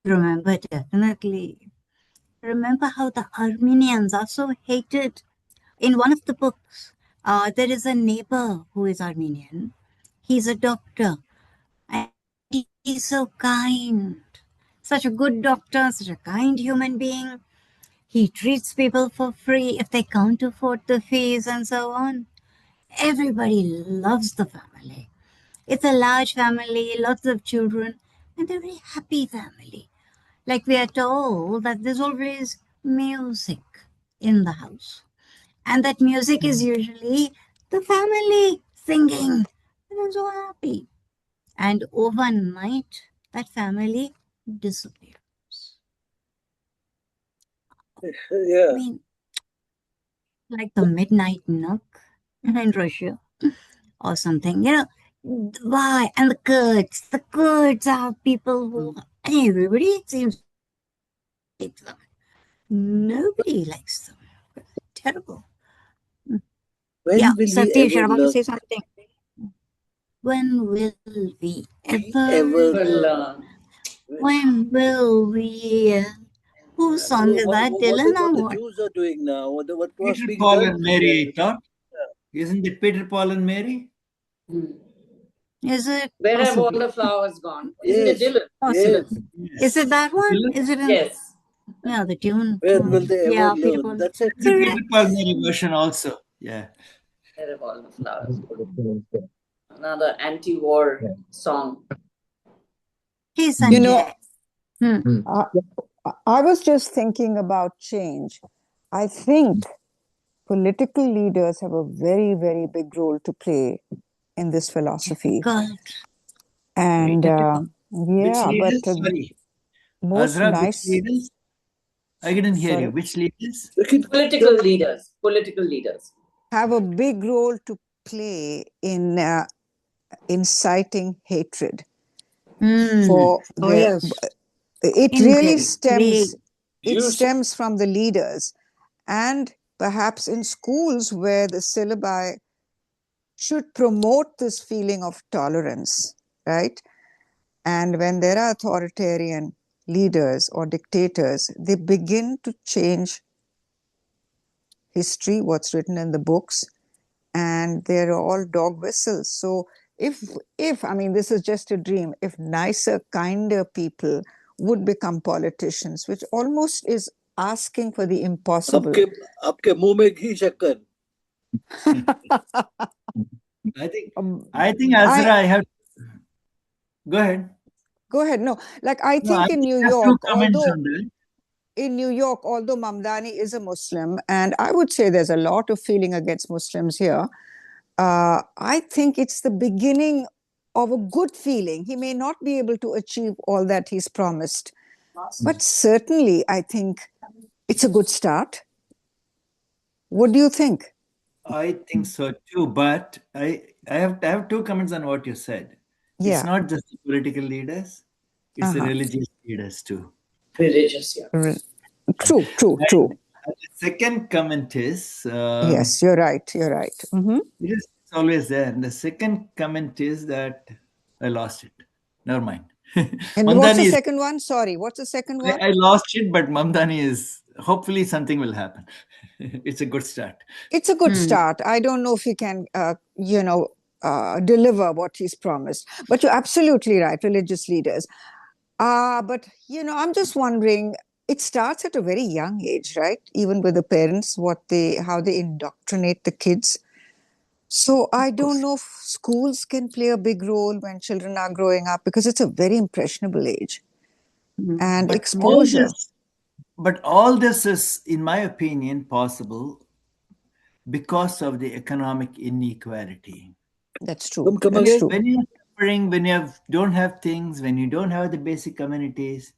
remember definitely. Remember how the Armenians are so hated. In one of the books, there is a neighbor who is Armenian. He's a doctor. And he's so kind. such a good doctor, such a kind human being. He treats people for free if they can't afford the fees and so on. Everybody loves the family. It's a large family, lots of children, and a very happy family. Like we are told that there's always music in the house. And that music is usually the family singing. And I'm so happy. And overnight, that family disappears. I Yeah. mean, like the midnight nook in Russia or something, Why? And the Kurds are people who everybody seems to like them. Nobody likes them. Terrible. When will we Satish, ever you're about to learn? say something. When will we ever Ever learn. When will we? Whose song is that? Dylan or What the what? Jews are doing now? What was Peter, being Paul, done? and Mary, I thought. Isn't it Peter, Paul, and Mary? Is it Where have all possible? the flowers gone? Isn't it Yes. Dylan? Possible. Yes. Is it that one? Dylan? Is it in? Yes. Yeah, the tune. When will they ever Yeah, Peter learn? Paul. That's it. The Peter, Correct. Paul, Mary version also. Yeah. Where have all the flowers gone? Another anti-war song. Hey, You know, Sanjay. I was just thinking about change. I think political leaders have a very, very big role to play in this philosophy. God. And Which yeah, leaders? but Sorry. most Azra, which nice. leaders? I didn't hear Sorry? you. Which leaders? Political leaders. Political leaders. Have a big role to play in inciting hatred. For Oh, the, yes. it really Incorrectly. stems from the leaders, and perhaps in schools where the syllabi should promote this feeling of tolerance, right? And when there are authoritarian leaders or dictators, they begin to change history, what's written in the books, and they're all dog whistles. So if I mean, this is just a dream, if nicer, kinder people would become politicians, which almost is asking for the impossible. आपके मुंह में घी शक्कर. I think Azra, I have. Go ahead. Go ahead. No, like I think in New have York, two comments on that. in New York, although Mamdani is a Muslim, and I would say there's a lot of feeling against Muslims here, I think it's the beginning of a good feeling. He may not be able to achieve all that he's promised, but certainly I think it's a good start. What do you think? I think so too, but I have two comments on what you said. Yeah. It's not just the political leaders; it's the religious leaders too. Religious, yeah. True. And the second comment is yes, you're right. Mm-hmm. it's always there. And the second comment is that I lost it. Never mind. And what's the second one? Sorry, what's the second one? I lost it, but Mamdani is hopefully something will happen. It's a good start. It's a good start. I don't know if he can, deliver what he's promised. But you're absolutely right, religious leaders. But, I'm just wondering, it starts at a very young age, right? Even with the parents, how they indoctrinate the kids. So I don't know if schools can play a big role when children are growing up, because it's a very impressionable age. And exposure. But all this is, in my opinion, possible because of the economic inequality. That's true. Come again? When you're suffering, when you don't have things, when you don't have the basic amenities,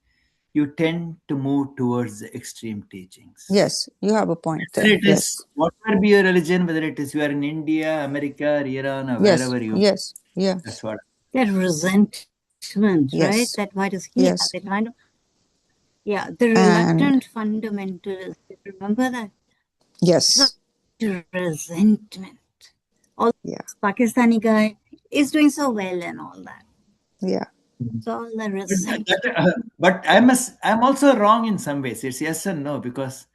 you tend to move towards the extreme teachings. Yes, you have a point there. Whether it is whatever be your religion, whether it is you are in India, America, or Iran, or wherever you are. Yes. That's what. That resentment, right? That why does he have it? I don't. Yeah, the reluctant fundamentalist. Remember that? Yes. The resentment. All this Pakistani guy is doing so well and all that. Yeah. It's all the resentment. But I'm also wrong in some ways. It's yes and no, because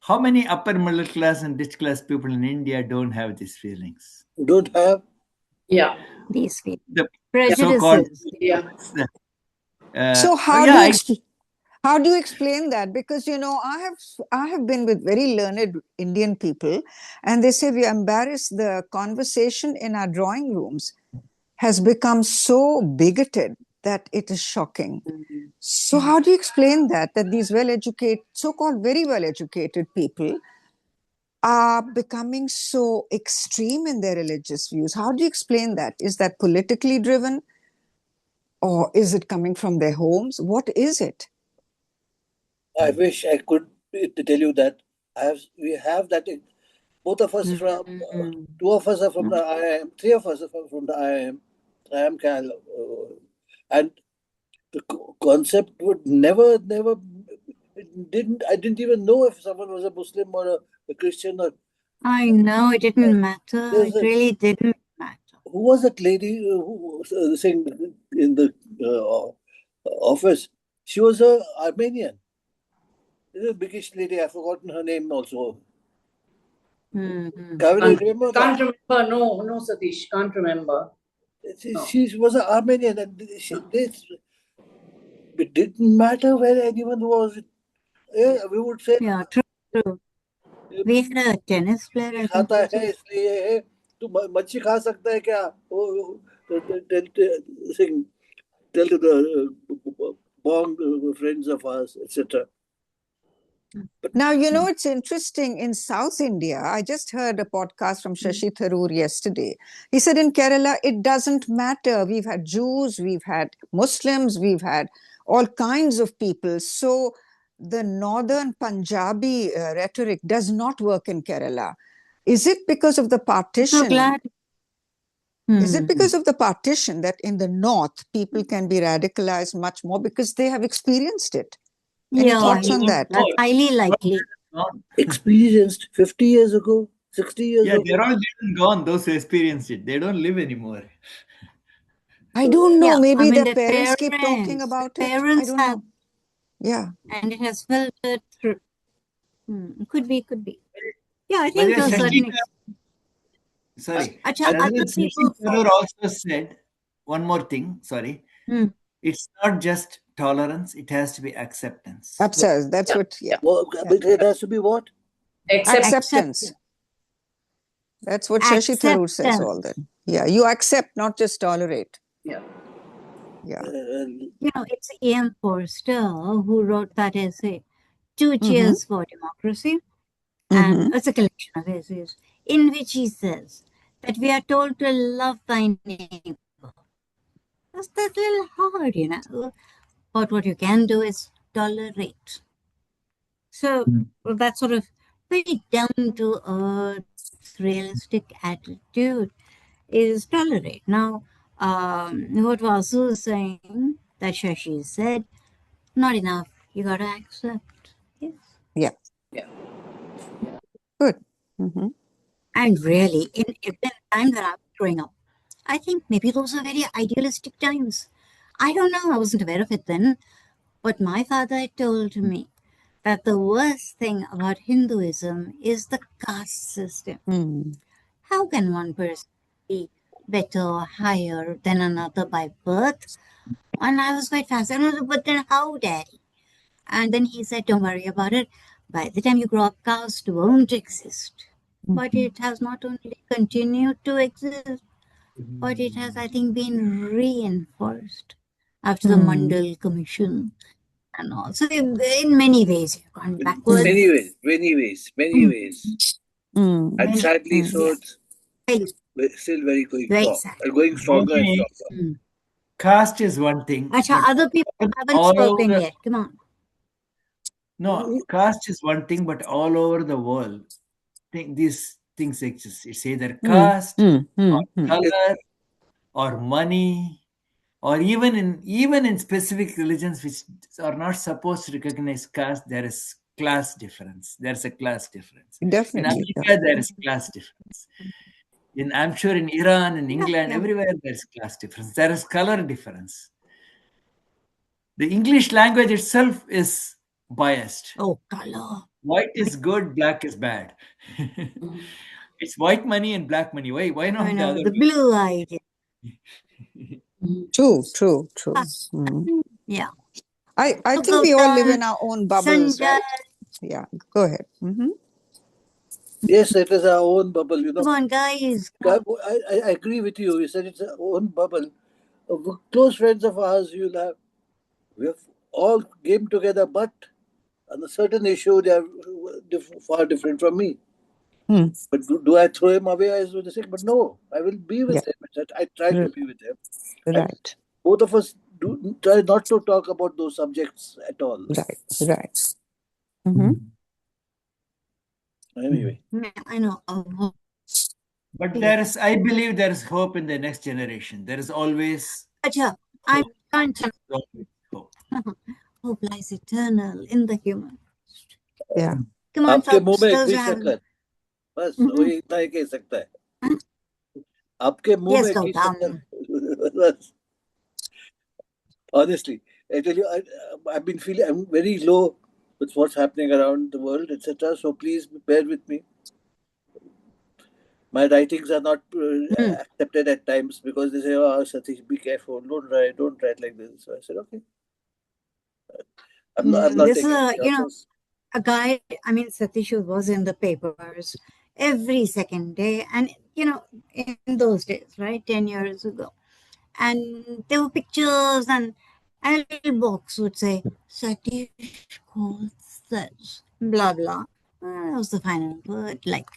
how many upper middle class and rich class people in India don't have these feelings? Don't have? Yeah. These feelings. The Prejudices. so-called. Yeah. So how do you How do you explain that? Because, you know, I have been with very learned Indian people, and they say we are embarrassed. The conversation in our drawing rooms has become so bigoted that it is shocking. So how do you explain that these well-educated, so-called very well-educated people are becoming so extreme in their religious views? How do you explain that? Is that politically driven, or is it coming from their homes? What is it? I wish I could tell you that. We have that. Both of us from, two of us are from the IIM, three of us are from the IIM. I am Cal, and the concept would never. I didn't even know if someone was a Muslim or a Christian or. I know it didn't matter. It really didn't matter. Who was that lady who was saying in the office? She was a Armenian. A biggish lady. I've forgotten her name also. Kaveri, remember that? Can't remember. No, Satish. Can't remember. She was an Armenian, and it didn't matter where anyone was. Yeah, we would say. Yeah, true. We had a tennis player. खाता है इसलिए तू मच्छी खा सकता है क्या? Tell to the Bong friends of ours, etc. Now, you know, it's interesting in South India. I just heard a podcast from Shashi Tharoor yesterday. He said in Kerala, it doesn't matter. We've had Jews, we've had Muslims, we've had all kinds of people. So the northern Punjabi rhetoric does not work in Kerala. Is it because of the partition? So glad. Is it because of the partition that in the north people can be radicalized much more because they have experienced it? Any thoughts on that? That's highly likely. Experienced 50 years ago, 60 years ago. Yeah, they're all dead and gone, those who experienced it. They don't live anymore. I don't know. Yeah, Maybe I mean, their parents keep talking about it. I don't know. Yeah. And it has filtered through. Could be. Yeah, I think to a certain extent. Sorry. Other people also said one more thing. Sorry. It's not just tolerance, it has to be acceptance. Acceptance. That's what. Yeah. Well, but it has to be what? Acceptance. That's what Shashi Tharoor says all that. Yeah, you accept, not just tolerate. Yeah. You know, it's Ian Forster who wrote that essay, Two Cheers for Democracy. And it's a collection of essays in which he says that we are told to love thy neighbor. That's a little hard, you know. But what you can do is tolerate. So that sort of very down to earth, realistic attitude is tolerate. Now, what Vasu is saying, that Shashi said, not enough. You got to accept. Yes. Yeah. Good. And really, in the time that I was growing up, I think maybe those are very idealistic times. I don't know. I wasn't aware of it then. But my father told me that the worst thing about Hinduism is the caste system. How can one person be better or higher than another by birth? And I was quite fascinated. But then how, Daddy? And then he said, don't worry about it. By the time you grow up, caste won't exist. But it has not only continued to exist, but it has, I think, been reinforced after the Mandal Commission and all. So in many ways, you've gone backwards. Many ways. And sadly, so it's still very going strong. Going stronger and stronger. Caste is one thing. Other people haven't spoken yet. Come on. No, caste is one thing, but all over the world, these things exist. It's either caste, or color, or money, or even in specific religions which are not supposed to recognize caste, there is class difference. There's a class difference. Definitely. In America, there is class difference. I'm sure in Iran, in England, everywhere there's class difference. There is color difference. The English language itself is biased. Oh, color. White is good, black is bad. It's white money and black money. Why not the other? The blue idea. True. Yeah. I So think we all live Gautam, in our own bubbles, Sanjay, right? Yeah, go ahead. Yes, it is our own bubble, you know. come on, guys. I agree with you. You said it's our own bubble. Close friends of ours, we have all came together, but on a certain issue, they are far different from me. Hmm. But do I throw him away as with the sick? But no, I will be with Yeah, him. I try to be with him. And right, both of us do try not to talk about those subjects at all. right. Mm-hmm. Anyway. Yeah, I know. But I believe there is hope in the next generation. There is always Acha, I'm hope. trying to Always hope. hope lies eternal in the human. Yeah. Come on, आपके मुंह folks. में Those who ghee have शक्कर बस वही इतना ही कह सकता है आपके मुंह yes, में घी शक्कर Gautam. बस honestly I tell you I've been feeling I'm very low with what's happening around the world etc. So please bear with me. My writings are not accepted at times because they say, "Oh, Satish, be careful. Don't write like this." So I said, "Okay, I'm not This is taking any offense." a guy. I mean, Satish was in the papers every second day, and in those days, right, 10 years ago, and there were pictures, and a little box would say, "Satish calls this," blah blah. That was the final word. Like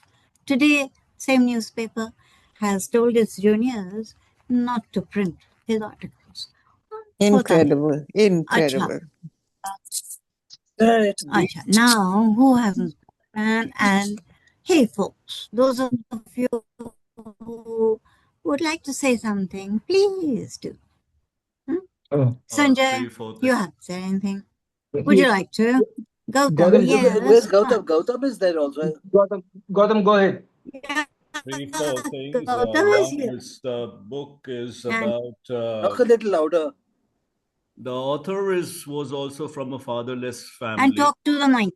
today, same newspaper has told its juniors not to print his articles. Incredible, Acha. incredible. It's Acha. Now, who hasn't spoken? And hey, folks, those of you who would like to say something, please do. Sanjay, you haven't said anything. Would you like to? Gautam, Where's yes. Gautam? Gautam is there also. Gautam, go ahead. Yeah, Three, four things. Gautam is One here. is the book is And about Talk a little louder. the author was also from a fatherless and family. talk to the mic.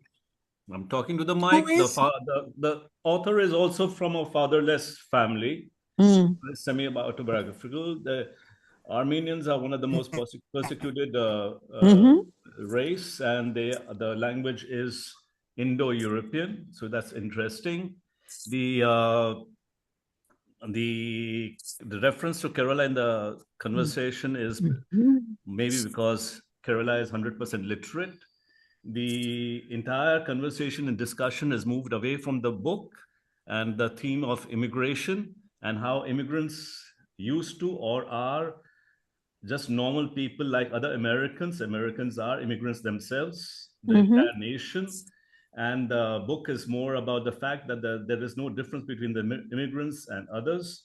I'm talking to the Who mic. is? The author is also from a fatherless family. Mm. Semi-autobiographical. The Armenians are one of the most persecuted race, and the language is Indo-European. So that's interesting. The reference to Kerala in the conversation is maybe because Kerala is 100% literate. The entire conversation and discussion has moved away from the book and the theme of immigration and how immigrants used to or are just normal people like other Americans. Americans are immigrants themselves, the entire nation. And the book is more about the fact that there is no difference between the immigrants and others,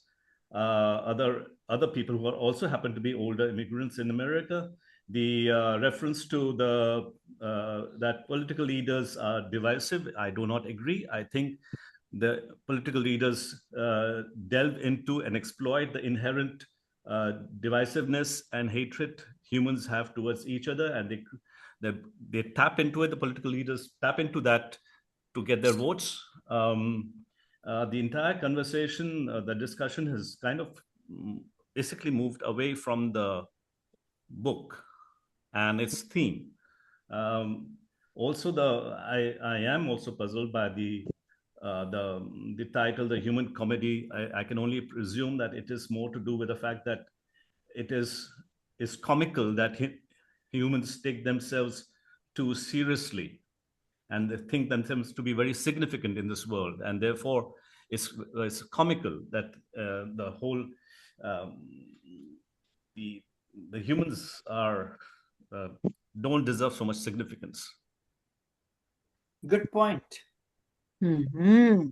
other people who are also happen to be older immigrants in America. The reference to that political leaders are divisive, I do not agree. I think the political leaders delve into and exploit the inherent divisiveness and hatred humans have towards each other, and they tap into it. The political leaders tap into that to get their votes. The entire conversation, the discussion has kind of basically moved away from the book and its theme. Also, I am also puzzled by the title, the human comedy. I can only presume that it is more to do with the fact that it is comical that humans take themselves too seriously and they think themselves to be very significant in this world, and therefore it's comical that the whole the humans are don't deserve so much significance. Good point. Mm-hmm.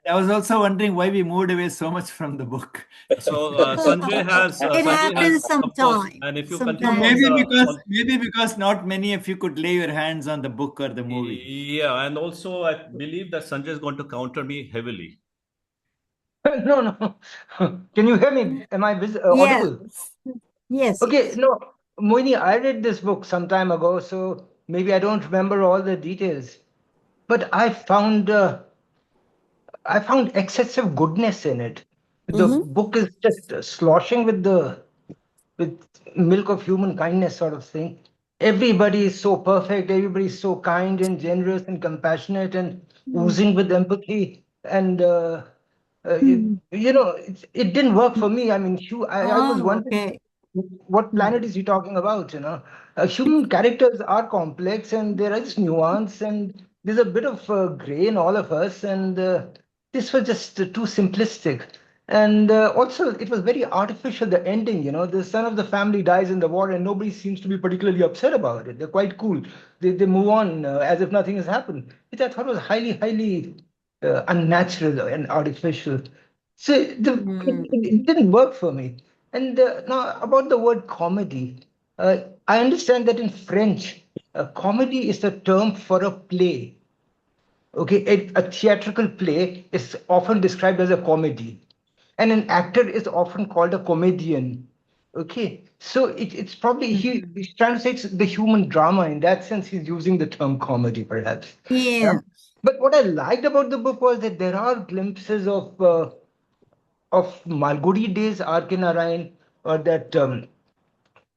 I was also wondering why we moved away so much from the book. So Sanjay has. It happens sometimes. And if you Sometimes. continue, Maybe because not many of you could lay your hands on the book or the movie. Yeah, and also I believe that Sanjay is going to counter me heavily. No. Can you hear me? Am I audible? Yes. Okay, no, Moini, I read this book some time ago, so maybe I don't remember all the details. But I found excessive goodness in it. The book is just sloshing with milk of human kindness sort of thing. everybody is so perfect, everybody is so kind and generous and compassionate and oozing with empathy. And it didn't work for me. I mean, I was Oh, wondering okay. what planet is he talking about? Human characters are complex and there is nuance and there's a bit of gray in all of us. And this was just too simplistic. And also, it was very artificial, the ending. The son of the family dies in the war and nobody seems to be particularly upset about it. They're quite cool. They move on as if nothing has happened, which I thought was highly, highly unnatural and artificial. So it didn't work for me. And now about the word comedy, I understand that in French, comedy is the term for a play. Okay, a theatrical play is often described as a comedy, and an actor is often called a comedian. Okay, so it's probably he translates the human drama. In that sense, he's using the term comedy, perhaps. Yeah. But what I liked about the book was that there are glimpses of Malgudi days, R.K. Narayan, or that the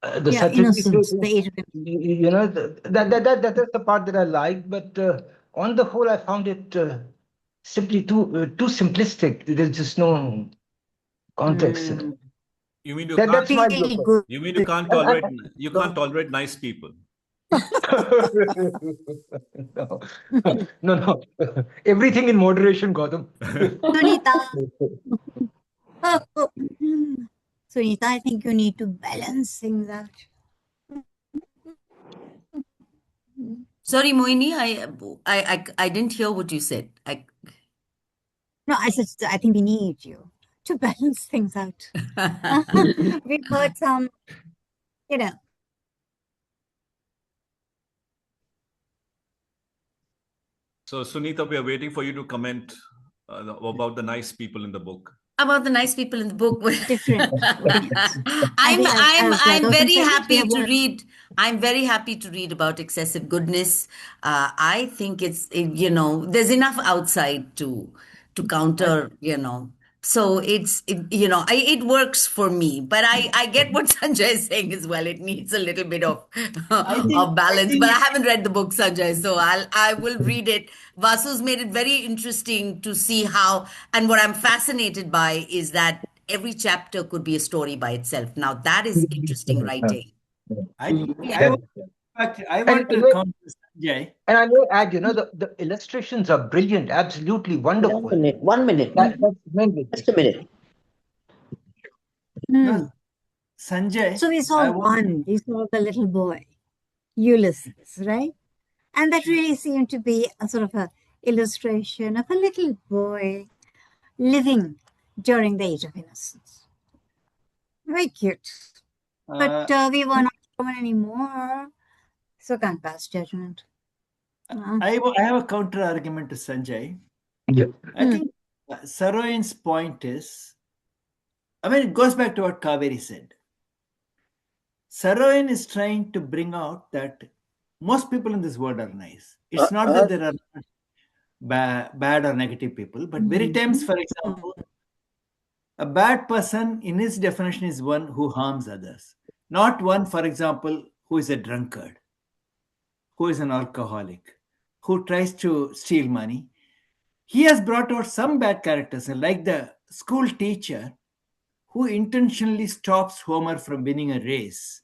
Yeah, Satyajit innocence, days, the age of that is the part that I liked. But on the whole, I found it simply too simplistic. There's just no context. You mean you That's can't? my feel viewpoint. good. You mean you can't tolerate? You can't tolerate nice people. No, no. Everything in moderation, Gautam. Sunita. Sunita, I think you need to balance things out. Sorry, Moini, I didn't hear what you said. No, I said, I think we need you to balance things out. We've heard some, So, Sunita, we are waiting for you to comment about the nice people in the book. About the nice people in the book. different opinions. I'm Gautam very said, we happy have to one. read. I'm very happy to read about excessive goodness. I think there's enough outside to counter. So it works for me. But I get what Sanjay is saying as well. It needs a little bit of of balance. But I haven't read the book, Sanjay, so I will read it. Vasu's made it very interesting to see how, and what I'm fascinated by is that every chapter could be a story by itself. Now that is interesting writing. I Yeah. want to come to Sanjay. And I may add, the illustrations are brilliant, absolutely wonderful. 1 minute. 1 minute. That's the main bit. Just a minute. No, Sanjay. So we saw one. We saw the little boy, Ulysses, right? And that really seemed to be a sort of a illustration of a little boy living during the age of innocence. Very cute. But we were not human anymore, so can't pass judgment. I have a counter argument to Sanjay. Yeah. I think Saroyan's point is, it goes back to what Kaveri said. Saroyan is trying to bring out that most people in this world are nice. It's not that there are bad or negative people, but very times, for example, a bad person in his definition is one who harms others, not one, for example, who is a drunkard, who is an alcoholic, who tries to steal money. He has brought out some bad characters, like the school teacher who intentionally stops Homer from winning a race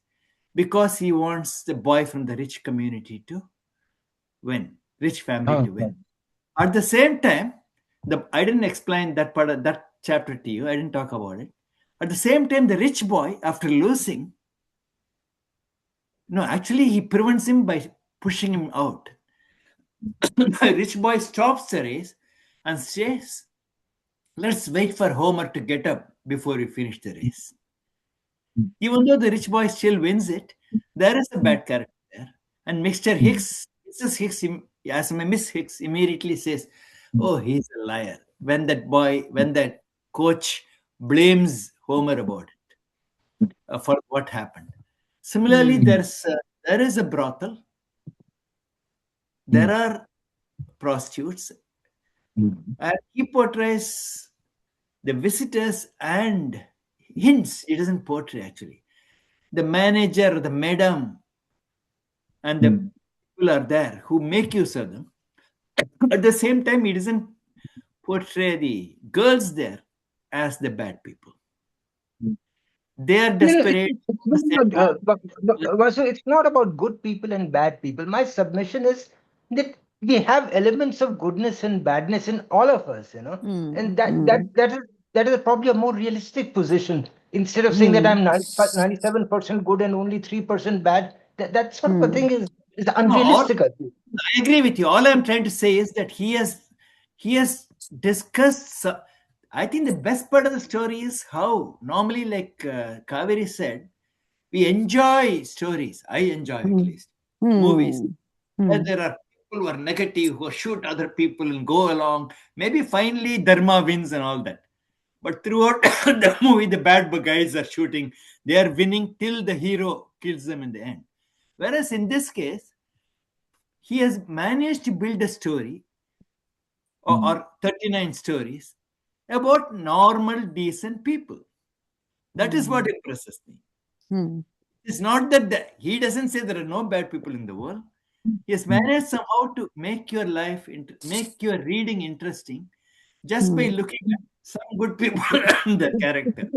because he wants the boy from the rich community to win, rich family to win. At the same time, I didn't explain that part of that chapter to you. I didn't talk about it. At the same time, the rich boy, after losing, actually he prevents him by pushing him out. The rich boy stops the race and says, let's wait for Homer to get up before we finish the race. Even though the rich boy still wins it, there is a bad character there. And Mr. Hicks, Miss Hicks immediately says, oh, he's a liar. When that coach blames Homer about it, for what happened. Similarly, there is a brothel. There are prostitutes. And he portrays the visitors and hints. It doesn't portray actually. The manager, the madam, and the people are there who make use of them. At the same time, he doesn't portray the girls there as the bad people. They are desperate. Vasu, it's not about good people and bad people. My submission is that we have elements of goodness and badness in all of us, and that is probably a more realistic position. Instead of saying that I'm 97% good and only 3% bad, that sort of a thing is unrealistic. I agree with you. All I'm trying to say is that he has discussed. I think the best part of the story is how normally, like Kaveri said, we enjoy stories. I enjoy at least movies. And there are people who are negative, who shoot other people and go along. Maybe finally Dharma wins and all that. But throughout the movie, the bad guys are shooting. They are winning till the hero kills them in the end. Whereas in this case, he has managed to build a story or 39 stories about normal, decent people. That is what impresses me. It's not that he doesn't say there are no bad people in the world. He has managed somehow to make your life, make your reading interesting just by looking at some good people and the character.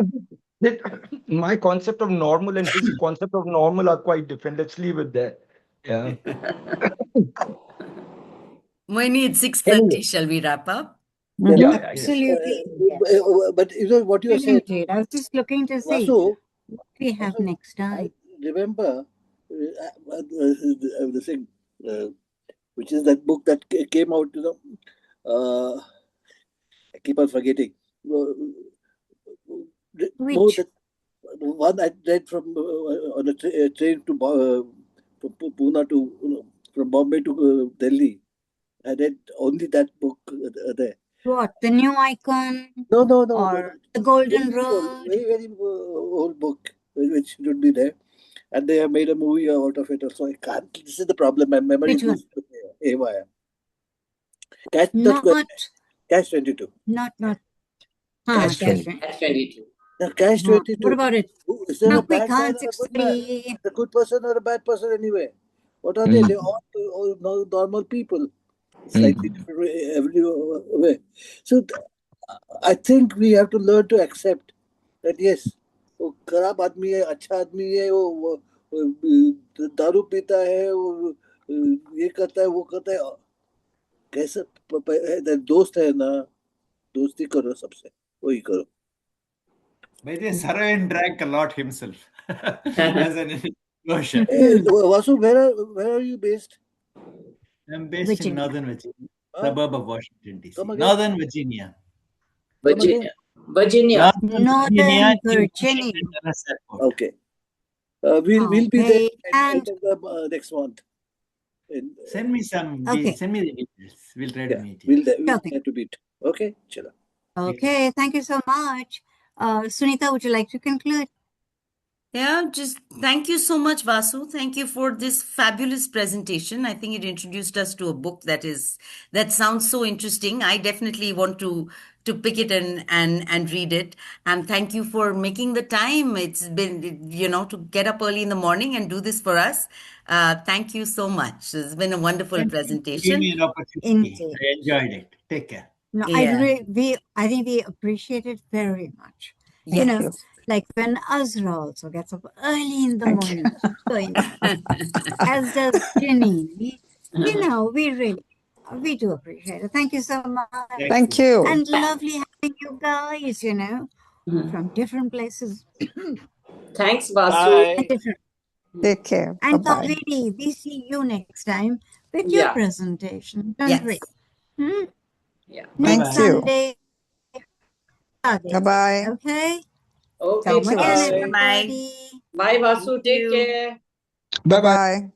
My concept of normal and his concept of normal are quite different. Let's leave it there. Yeah. Moini, it's 6:30. Shall we wrap up? Absolutely. But you know what you said, I was just looking to see Vasu, what we have next time. remember the thing, which is that book that came out, I keep on forgetting. Which? One I read from on a train to from Pune to from Bombay to Delhi. I read only that book there. What? The New Icon? No. Or The Golden Road? Very old book, which should be there. And they have made a movie out of it also. I can't. This is the problem. My memory goes haywire. Catch 22. Not. Catch 22. Now, Catch 22. What about it? Is there No, a we bad guy can't or a good man? succeed. A good person or a bad person anyway? What are they? They're all normal people. Slightly different every way. So I think we have to learn to accept that yes, वो खराब आदमी है, अच्छा आदमी है, वो दारू पीता है, वो ये करता है, वो करता है, कैसे दोस्त है ना, दोस्ती करो सबसे, वही करो. By the way, Saroyan drank a lot himself as an explosion. Vasu, where are you based? I'm based in Northern Virginia, suburb of Washington, D.C. Northern Virginia. Virginia. Northern Virginia. Okay. We'll be there end of the next month. Send me some. Send me the details. We'll try to meet We'll Okay. try to meet. Okay, Chalo. Okay, thank you so much. Sunita, would you like to conclude? Yeah, just thank you so much, Vasu. Thank you for this fabulous presentation. I think it introduced us to a book that sounds so interesting. I definitely want to pick it and read it. And thank you for making the time. It's been, to get up early in the morning and do this for us. Thank you so much. It's been a wonderful presentation. Give me an opportunity. I enjoyed it. Take care. No, Yeah. I think we appreciate it very much. Yeah. Like when Azra also gets up early in the morning, as does Janine. We do appreciate it. Thank you so much. Thank you. And lovely having you guys, from different places. Thanks, Vasu. Take care. And Bye-bye. Kaveri, we see you next time with your presentation. Don't we? Yeah. Next Thank you. Sunday. Bye-bye. Okay. Okay. Come again, Bye. everybody. Bye, Vasu. Take care. Bye-bye.